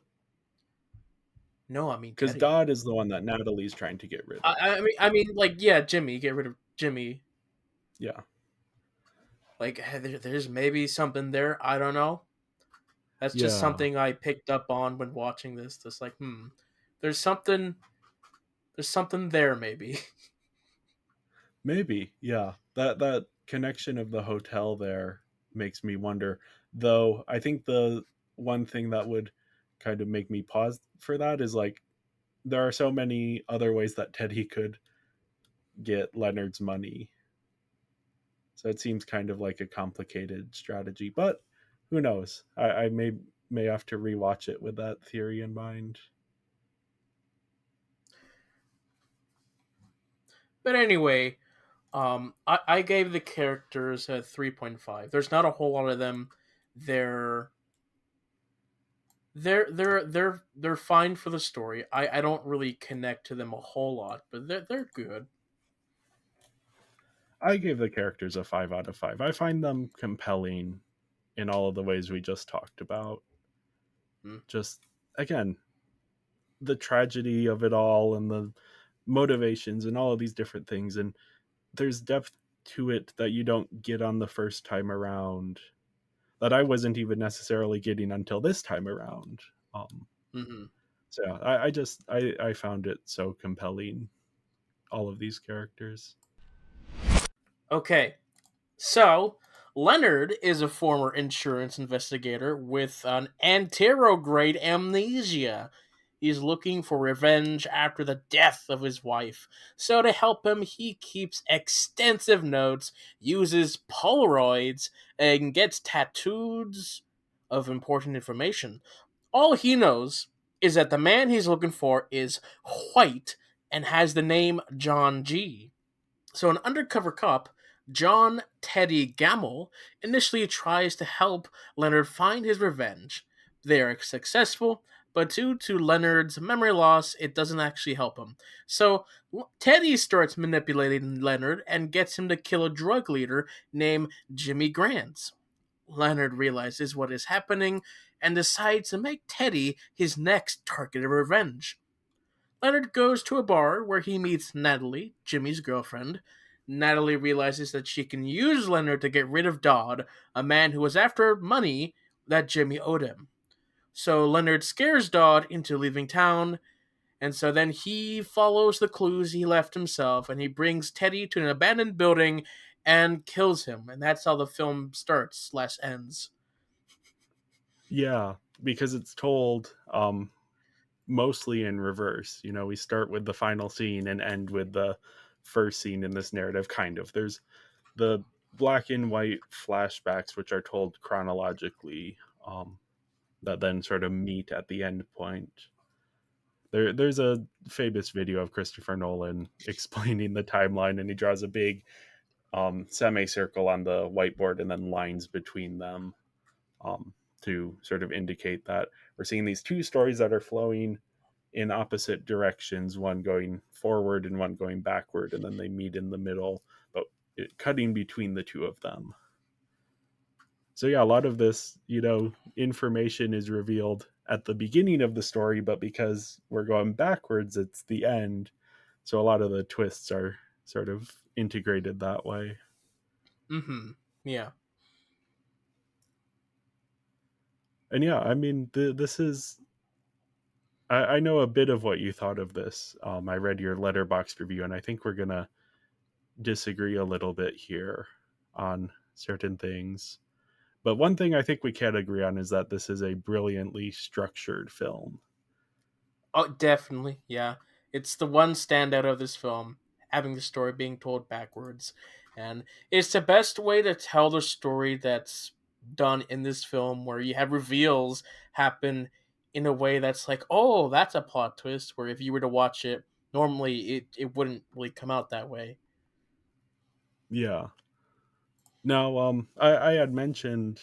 Speaker 3: No, I mean
Speaker 2: Because
Speaker 3: Teddy.
Speaker 2: Dodd is the one that Natalie's trying to get rid of.
Speaker 3: Like yeah, Jimmy. Get rid of Jimmy.
Speaker 2: Yeah,
Speaker 3: Like there's maybe something there. I don't know. That's just
Speaker 2: yeah,
Speaker 3: something I picked up on when watching this. Just like there's something. There's something there maybe.
Speaker 2: maybe. Yeah, that connection of the hotel there makes me wonder. Though I think the one thing that would kind of make me pause for that is like there are so many other ways that Teddy could get Leonard's money. So it seems kind of like a complicated strategy, but who knows? I may have to rewatch it with that theory in mind.
Speaker 3: But anyway, I gave the characters a 3.5. There's not a whole lot of them. They're they're fine for the story. I don't really connect to them a whole lot, but they're good.
Speaker 2: I gave the characters a 5 out of 5. I find them compelling in all of the ways we just talked about.
Speaker 3: Hmm.
Speaker 2: Just again, the tragedy of it all and the motivations and all of these different things, and there's depth to it that you don't get on the first time around, that I wasn't even necessarily getting until this time around. Um,
Speaker 3: Mm-hmm.
Speaker 2: so yeah, I found it so compelling, all of these characters.
Speaker 3: Okay, so, Leonard is a former insurance investigator with an anterograde amnesia. He's looking for revenge after the death of his wife. So, to help him, he keeps extensive notes, uses Polaroids, and gets tattoos of important information. All he knows is that the man he's looking for is white and has the name John G. So, an undercover cop, John Teddy Gamble, initially tries to help Leonard find his revenge. They are successful, but due to Leonard's memory loss, it doesn't actually help him. So, Teddy starts manipulating Leonard and gets him to kill a drug leader named Jimmy Grant. Leonard realizes what is happening and decides to make Teddy his next target of revenge. Leonard goes to a bar where he meets Natalie, Jimmy's girlfriend. Natalie realizes that she can use Leonard to get rid of Dodd, a man who was after money that Jimmy owed him. So Leonard scares Dodd into leaving town, and so then he follows the clues he left himself, and he brings Teddy to an abandoned building and kills him. And that's how the film starts/ends.
Speaker 2: Yeah, because it's told mostly in reverse. You know, we start with the final scene and end with the first scene in this narrative, kind of. There's the black and white flashbacks, which are told chronologically, that then sort of meet at the end point. There's a famous video of Christopher Nolan explaining the timeline, and he draws a big semicircle on the whiteboard and then lines between them, um, to sort of indicate that we're seeing these two stories that are flowing in opposite directions, one going forward and one going backward, and then they meet in the middle, but cutting between the two of them. So yeah, a lot of this, information is revealed at the beginning of the story, but because we're going backwards, it's the end. So a lot of the twists are sort of integrated that way.
Speaker 3: Mm-hmm. Yeah.
Speaker 2: And yeah, I mean, this is. I know a bit of what you thought of this. I read your letterbox review, and I think we're gonna disagree a little bit here on certain things. But one thing I think we can agree on is that this is a brilliantly structured film.
Speaker 3: Oh, definitely. Yeah. It's the one standout of this film, having the story being told backwards. And it's the best way to tell the story that's done in this film, where you have reveals happen in a way that's like, oh, that's a plot twist, where if you were to watch it, normally it wouldn't really come out that way.
Speaker 2: Yeah. Now, I had mentioned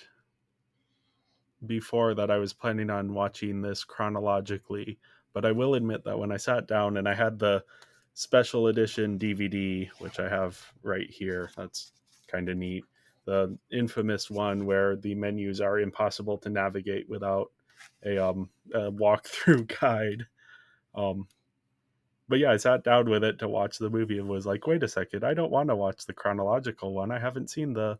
Speaker 2: before that I was planning on watching this chronologically, but I will admit that when I sat down and I had the special edition DVD, which I have right here, that's kind of neat. The infamous one where the menus are impossible to navigate without a walkthrough guide. Um, but yeah, I sat down with it to watch the movie and was like, wait a second, I don't want to watch the chronological one. I haven't seen the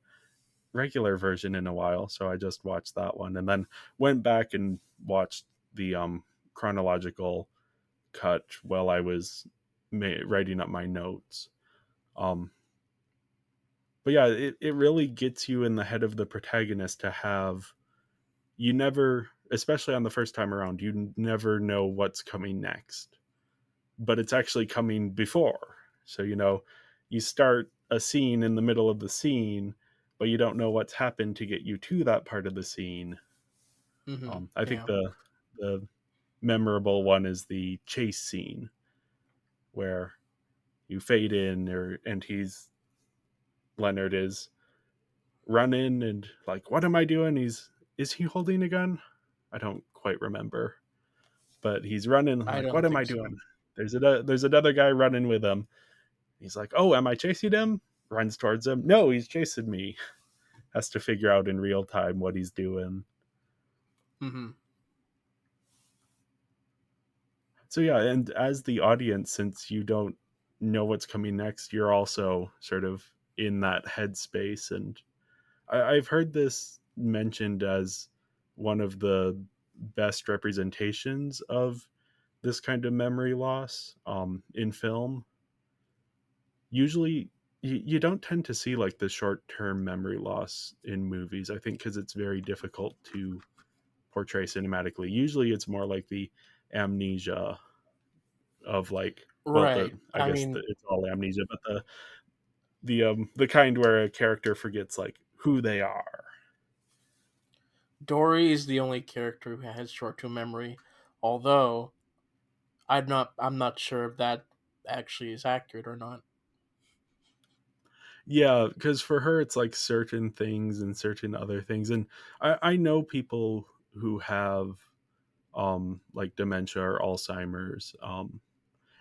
Speaker 2: regular version in a while, so I just watched that one and then went back and watched the chronological cut while I was writing up my notes. Um, but yeah, it really gets you in the head of the protagonist to have you never, especially on the first time around, you never know what's coming next, but it's actually coming before. So you start a scene in the middle of the scene, but you don't know what's happened to get you to that part of the scene. I think
Speaker 3: Yeah.
Speaker 2: the memorable one is the chase scene where you fade in, and Leonard is running and like, what am I doing? Is he holding a gun? I don't quite remember, but he's running
Speaker 3: I
Speaker 2: like, what
Speaker 3: don't
Speaker 2: am I
Speaker 3: think so.
Speaker 2: doing? There's another guy running with him. He's like, oh, am I chasing him? Runs towards him. No, he's chasing me. Has to figure out in real time what he's doing.
Speaker 3: Hmm.
Speaker 2: So yeah, and as the audience, since you don't know what's coming next, you're also sort of in that headspace. And I've heard this mentioned as one of the best representations of this kind of memory loss in film. Usually, you don't tend to see like the short term memory loss in movies, I think, because it's very difficult to portray cinematically. Usually, it's more like the amnesia of like, well,
Speaker 3: Right.
Speaker 2: I
Speaker 3: I
Speaker 2: guess
Speaker 3: mean,
Speaker 2: it's all amnesia, but the kind where a character forgets like who they are.
Speaker 3: Dory is the only character who has short-term memory, although I'm not sure if that actually is accurate or not.
Speaker 2: Yeah, because for her it's like certain things and certain other things, and I know people who have like dementia or Alzheimer's,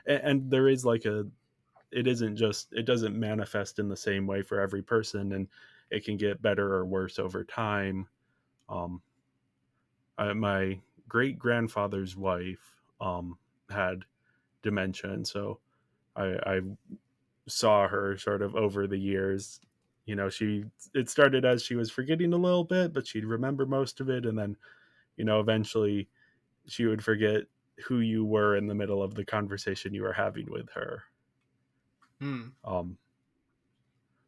Speaker 2: and there is like it doesn't manifest in the same way for every person, and it can get better or worse over time. um my great grandfather's wife had dementia, and so I saw her sort of over the years. She it started as she was forgetting a little bit, but she'd remember most of it, and then eventually she would forget who you were in the middle of the conversation you were having with her.
Speaker 3: Hmm.
Speaker 2: um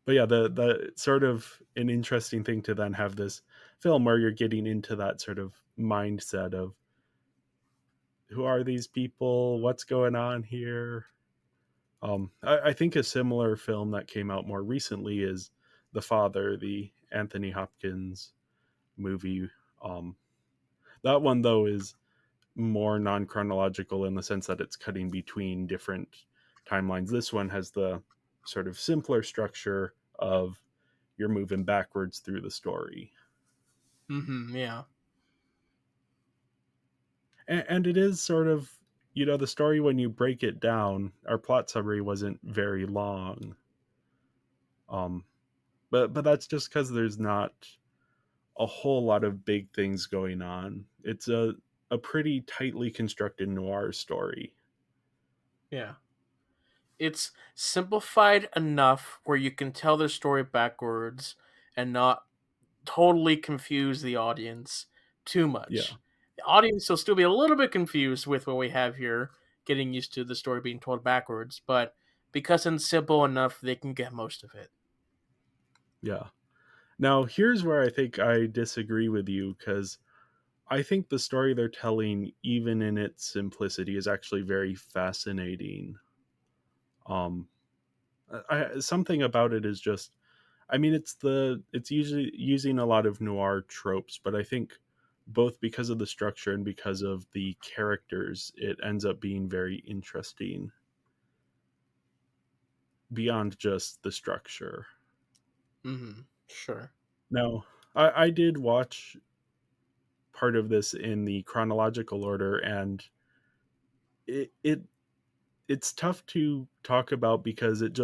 Speaker 2: but yeah, the sort of an interesting thing to then have this film where you're getting into that sort of mindset of who are these people, what's going on here. I think a similar film that came out more recently is The Father, the Anthony Hopkins movie. Um, that one, though, is more non chronological in the sense that it's cutting between different timelines. This one has the sort of simpler structure of you're moving backwards through the story.
Speaker 3: Yeah.
Speaker 2: And it is sort of, the story when you break it down, our plot summary wasn't very long. Um, but that's just because there's not a whole lot of big things going on. It's a pretty tightly constructed noir story.
Speaker 3: Yeah. It's simplified enough where you can tell the story backwards and not totally confuse the audience too
Speaker 2: Yeah,
Speaker 3: much. The audience will still be a little bit confused with what we have here, getting used to the story being told backwards, but because it's simple enough, they can get most of it.
Speaker 2: yeah. Now here's where I think I disagree with you, because I think the story they're telling, even in its simplicity, is actually very fascinating. Um, something about it is just, I mean, it's usually using a lot of noir tropes, but I think both because of the structure and because of the characters, it ends up being very interesting beyond just the structure.
Speaker 3: Sure.
Speaker 2: Now, I did watch part of this in the chronological order, and it, it it's tough to talk about because it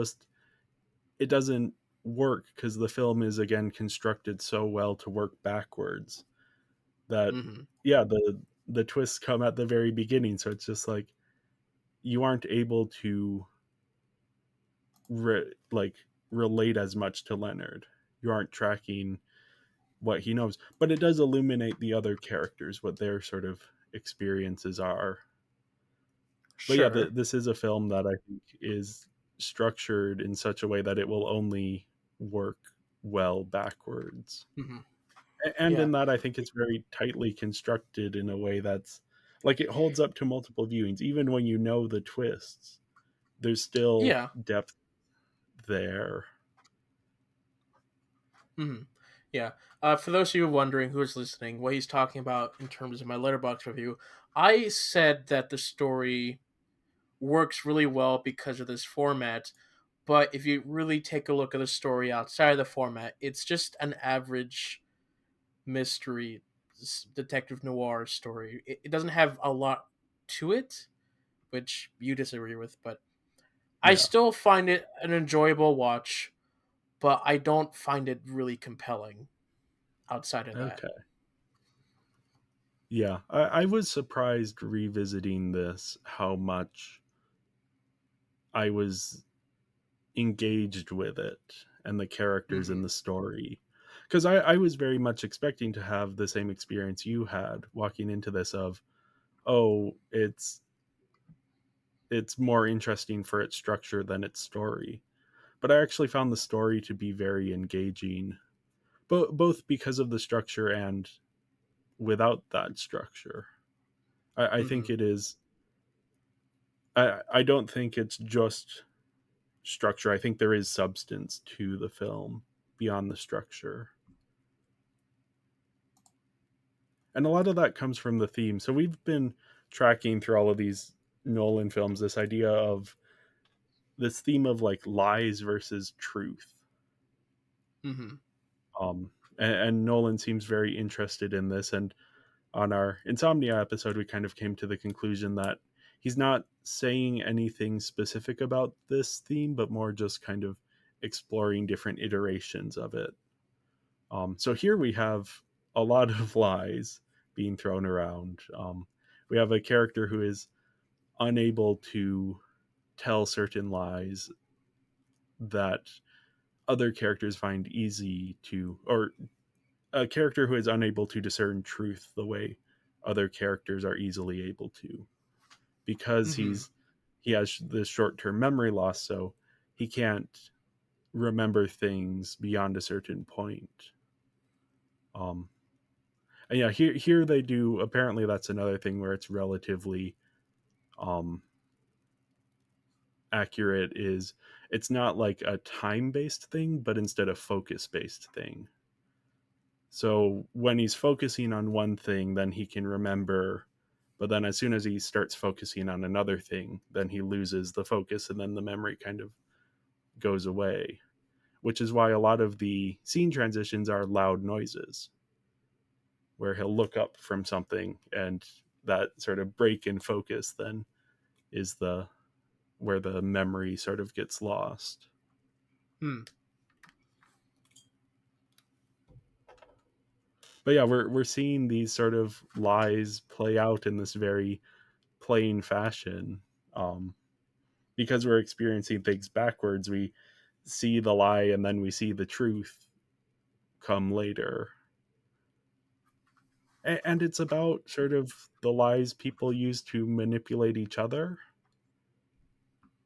Speaker 2: doesn't work because the film is again constructed so well to work backwards that
Speaker 3: Mm-hmm.
Speaker 2: yeah, the twists come at the very beginning, so it's just like you aren't able to like relate as much to Leonard. You aren't tracking what he knows, but it does illuminate the other characters, what their sort of experiences are. But yeah,
Speaker 3: Sure.
Speaker 2: this is a film that I think is structured in such a way that it will only work well backwards.
Speaker 3: Mm-hmm.
Speaker 2: And
Speaker 3: Yeah.
Speaker 2: in that, I think it's very tightly constructed in a way that's like it holds up to multiple viewings. Even when you know the twists, there's still
Speaker 3: Yeah.
Speaker 2: depth there.
Speaker 3: Mm-hmm. Yeah. For those of you wondering who's listening, what he's talking about in terms of my letterbox review, I said that the story works really well because of this format. But if you really take a look at the story outside of the format, it's just an average mystery detective noir story. It doesn't have a lot to it, which you disagree with, but I
Speaker 2: Yeah.
Speaker 3: still find it an enjoyable watch, but I don't find it really compelling outside of that.
Speaker 2: Okay. Yeah. I was surprised revisiting this how much I was engaged with it and the characters in
Speaker 3: Mm-hmm.
Speaker 2: the story. Because I was very much expecting to have the same experience you had walking into this of, oh, it's more interesting for its structure than its story. But I actually found the story to be very engaging, both because of the structure and without that structure. I
Speaker 3: Mm-hmm.
Speaker 2: think it is. I don't think it's just structure. I think there is substance to the film beyond the structure. And a lot of that comes from the theme. So we've been tracking through all of these Nolan films this idea of this theme of like lies versus truth.
Speaker 3: Mm-hmm.
Speaker 2: And Nolan seems very interested in this. And on our Insomnia episode, we kind of came to the conclusion that he's not saying anything specific about this theme, but more just kind of exploring different iterations of it. So here we have a lot of lies being thrown around. We have a character who is unable to tell certain lies that other characters find easy to, or a character who is unable to discern truth the way other characters are easily able to, because
Speaker 3: Mm-hmm.
Speaker 2: he has this short-term memory loss, so he can't remember things beyond a certain point. Um, and yeah, here they do. Apparently, that's another thing where it's relatively um, accurate. Is it's not like a time-based thing, but instead a focus-based thing. So when he's focusing on one thing, then he can remember. But then as soon as he starts focusing on another thing, then he loses the focus and then the memory kind of goes away, which is why a lot of the scene transitions are loud noises, where he'll look up from something and that sort of break in focus then is the where the memory sort of gets lost.
Speaker 3: Hmm.
Speaker 2: But yeah, we're seeing these sort of lies play out in this very plain fashion. Um, because we're experiencing things backwards, we see the lie and then we see the truth come later. And it's about sort of the lies people use to manipulate each other,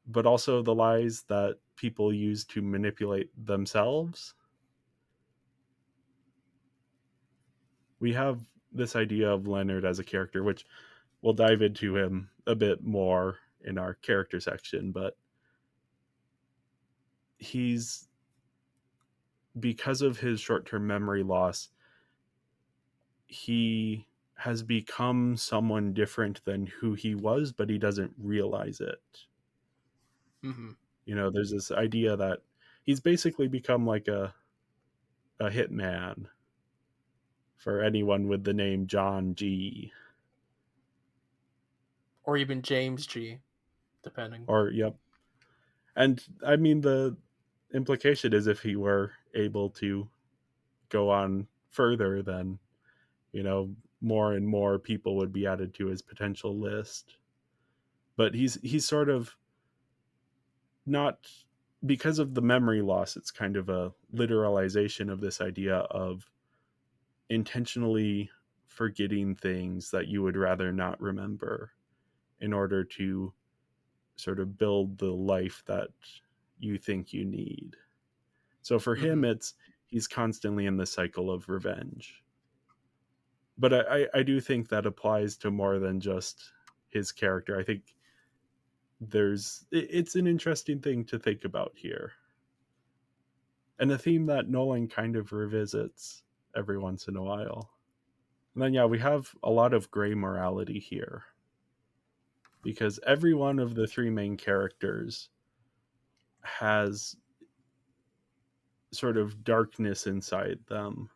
Speaker 2: but also the lies that people use to manipulate themselves. We have this idea of Leonard as a character, which we'll dive into him a bit more in our character section, but he's, because of his short-term memory loss, he has become someone different than who he was, but he doesn't realize it.
Speaker 3: Mm-hmm.
Speaker 2: There's this idea that he's basically become like a hitman for anyone with the name John G.
Speaker 3: Or even James G, depending.
Speaker 2: Or, yep. And I mean, the implication is if he were able to go on further, then, more and more people would be added to his potential list. But he's sort of not, because of the memory loss, it's kind of a literalization of this idea of intentionally forgetting things that you would rather not remember in order to sort of build the life that you think you need. So for him,
Speaker 3: Mm-hmm.
Speaker 2: he's constantly in the cycle of revenge. But I do think that applies to more than just his character. I think it's an interesting thing to think about here, and a theme that Nolan kind of revisits every once in a while. And then, yeah, we have a lot of gray morality here, because every one of the three main characters has sort of darkness inside them,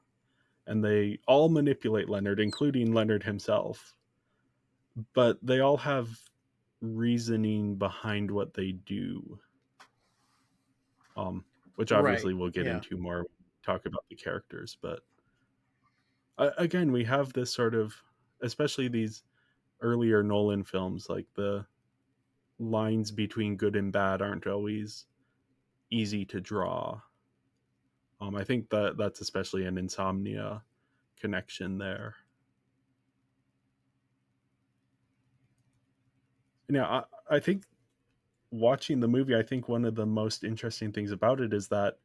Speaker 2: and they all manipulate Leonard, including Leonard himself. But they all have reasoning behind what they do, which
Speaker 3: Right.
Speaker 2: obviously we'll get
Speaker 3: Yeah.
Speaker 2: into more when we talk about the characters. But again, we have this sort of, especially these earlier Nolan films, like the lines between good and bad aren't always easy to draw. I think that's especially an Insomnia connection there. Now, I think watching the movie, I think one of the most interesting things about it is that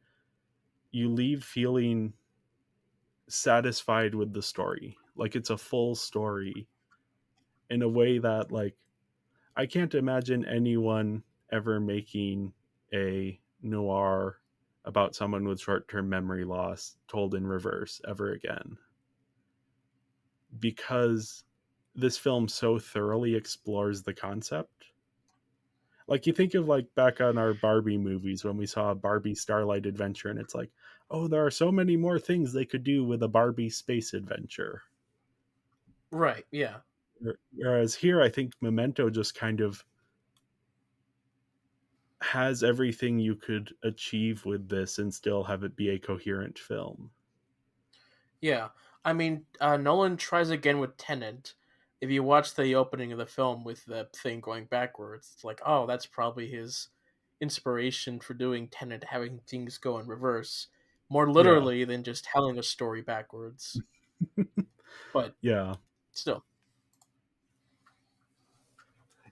Speaker 2: you leave feeling satisfied with the story. Like it's a full story in a way that, like, I can't imagine anyone ever making a noir about someone with short-term memory loss told in reverse ever again, because this film so thoroughly explores the concept. Like, you think of, like, back on our Barbie movies when we saw a Barbie Starlight Adventure, and it's like, oh, there are so many more things they could do with a Barbie space adventure.
Speaker 3: Right. Yeah.
Speaker 2: Whereas here, I think Memento just kind of has everything you could achieve with this and still have it be a coherent film.
Speaker 3: Yeah. I mean, Nolan tries again with Tenet. If you watch the opening of the film with the thing going backwards, it's like, oh, that's probably his inspiration for doing Tenet, having things go in reverse, more
Speaker 2: Yeah.
Speaker 3: literally than just telling a story backwards. But
Speaker 2: Yeah.
Speaker 3: still,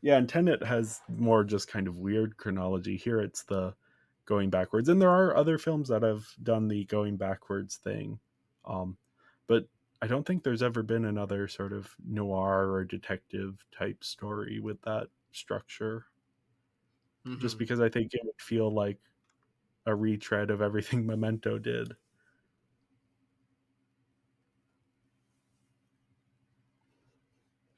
Speaker 2: Yeah, and Tenet has more just kind of weird chronology. Here it's the going backwards. And there are other films that have done the going backwards thing. But I don't think there's ever been another sort of noir or detective type story with that structure. Just
Speaker 3: hmm
Speaker 2: because I think it would feel like a retread of everything Memento did.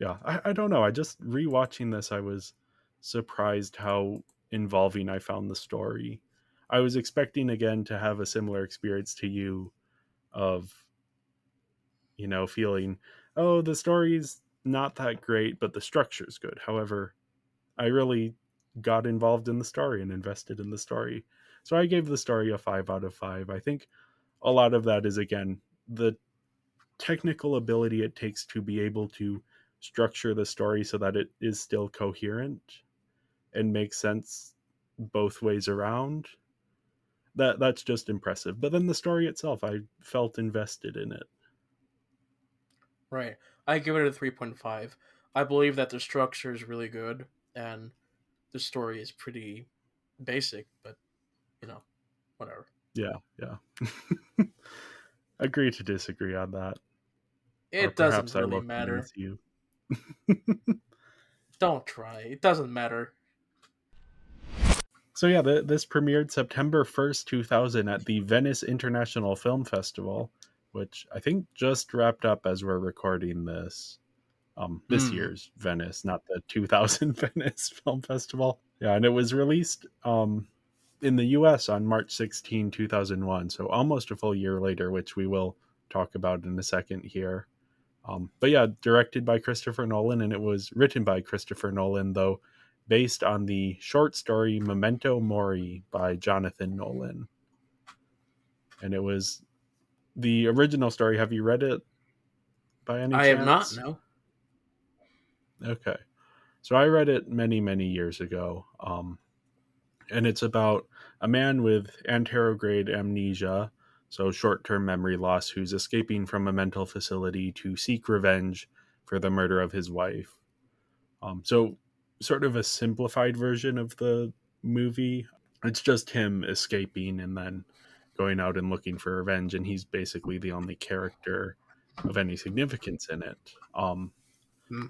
Speaker 2: Yeah, I don't know. I just rewatching this, I was surprised how involving I found the story. I was expecting again to have a similar experience to you of, feeling, oh, the story's not that great, but the structure's good. However, I really got involved in the story and invested in the story. So I gave the story a 5 out of 5. I think a lot of that is, again, the technical ability it takes to be able to structure the story so that it is still coherent and makes sense both ways around. That's just impressive. But then the story itself, I felt invested in it.
Speaker 3: right. I give it a 3.5. I believe that the structure is really good and the story is pretty basic, but whatever.
Speaker 2: Yeah, yeah. Agree to disagree on that. Or
Speaker 3: It doesn't
Speaker 2: perhaps I
Speaker 3: really
Speaker 2: will
Speaker 3: matter.
Speaker 2: convince you.
Speaker 3: Don't try. It doesn't matter.
Speaker 2: So yeah, this premiered September 1st, 2000 at the Venice International Film Festival, which I think just wrapped up as we're recording this. This
Speaker 3: Hmm.
Speaker 2: year's Venice, not the 2000 Venice Film Festival. Yeah, and it was released in the US on March 16, 2001, so almost a full year later, which we will talk about in a second here. But yeah, directed by Christopher Nolan, and it was written by Christopher Nolan, though based on the short story Memento Mori by Jonathan Nolan. And it was the original story. Have you read it by any
Speaker 3: I have not,
Speaker 2: chance?
Speaker 3: no.
Speaker 2: Okay. So I read it many, many years ago. And it's about a man with anterograde amnesia, so short term memory loss, who's escaping from a mental facility to seek revenge for the murder of his wife. So, sort of a simplified version of the movie. It's just him escaping and then going out and looking for revenge, and he's basically the only character of any significance in it.
Speaker 3: Hmm.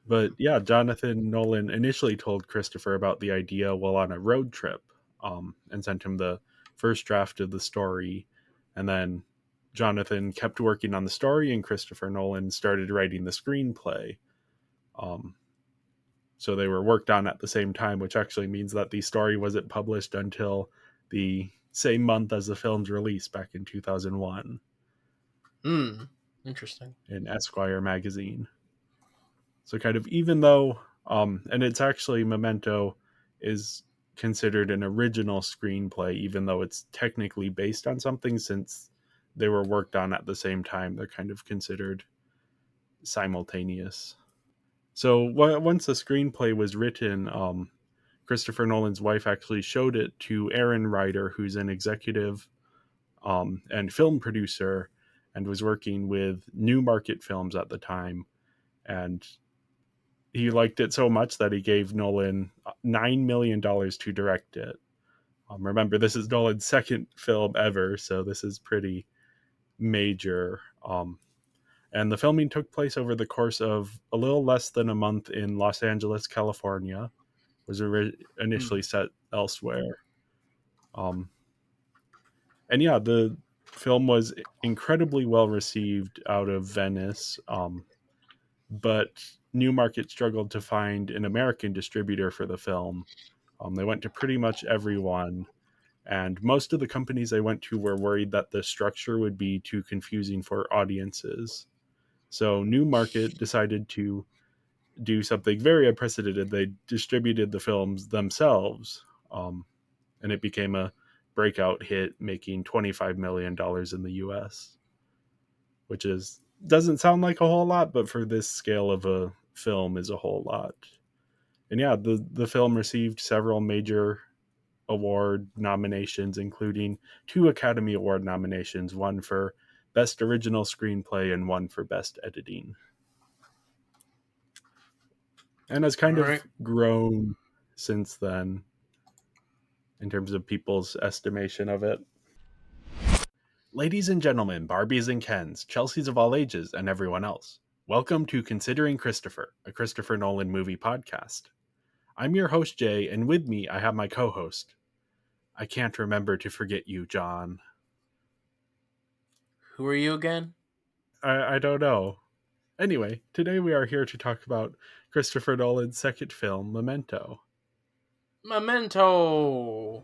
Speaker 2: But yeah, Jonathan Nolan initially told Christopher about the idea while on a road trip, and sent him the first draft of the story. And then Jonathan kept working on the story, and Christopher Nolan started writing the screenplay. Um, so they were worked on at the same time, which actually means that the story wasn't published until the same month as the film's release back in 2001
Speaker 3: Hmm. Interesting.
Speaker 2: in Esquire magazine. So kind of even though, and it's actually Memento is considered an original screenplay, even though it's technically based on something, since they were worked on at the same time, they're kind of considered simultaneous. So once the screenplay was written, Christopher Nolan's wife actually showed it to Aaron Ryder, who's an executive and film producer and was working with New Market Films at the time. And he liked it so much that he gave Nolan $9 million to direct it. Remember, this is Nolan's second film ever, so this is pretty major. And the filming took place over the course of a little less than a month in Los Angeles, California. Was
Speaker 3: Hmm.
Speaker 2: initially set elsewhere. Um, and yeah, the film was incredibly well received out of Venice, but Newmarket struggled to find an American distributor for the film. They went to pretty much everyone, and most of the companies they went to were worried that the structure would be too confusing for audiences. So Newmarket decided to do something very unprecedented. They distributed the films themselves, and it became a breakout hit, making $25 million in the US, which is doesn't sound like a whole lot, but for this scale of a film is a whole lot. And yeah, the film received several major award nominations, including 2 Academy Award nominations, one for Best Original Screenplay and one for Best Editing. And has kind
Speaker 3: All right.
Speaker 2: of grown since then in terms of people's estimation of it. Ladies and gentlemen, Barbies and Kens, Chelseas of all ages, and everyone else, welcome to Considering Christopher, a Christopher Nolan movie podcast. I'm your host, Jay, and with me I have my co-host. I can't remember to forget you, John.
Speaker 3: Who are you again?
Speaker 2: I don't know. Anyway, today we are here to talk about Christopher Nolan's second film, Memento.
Speaker 3: Memento.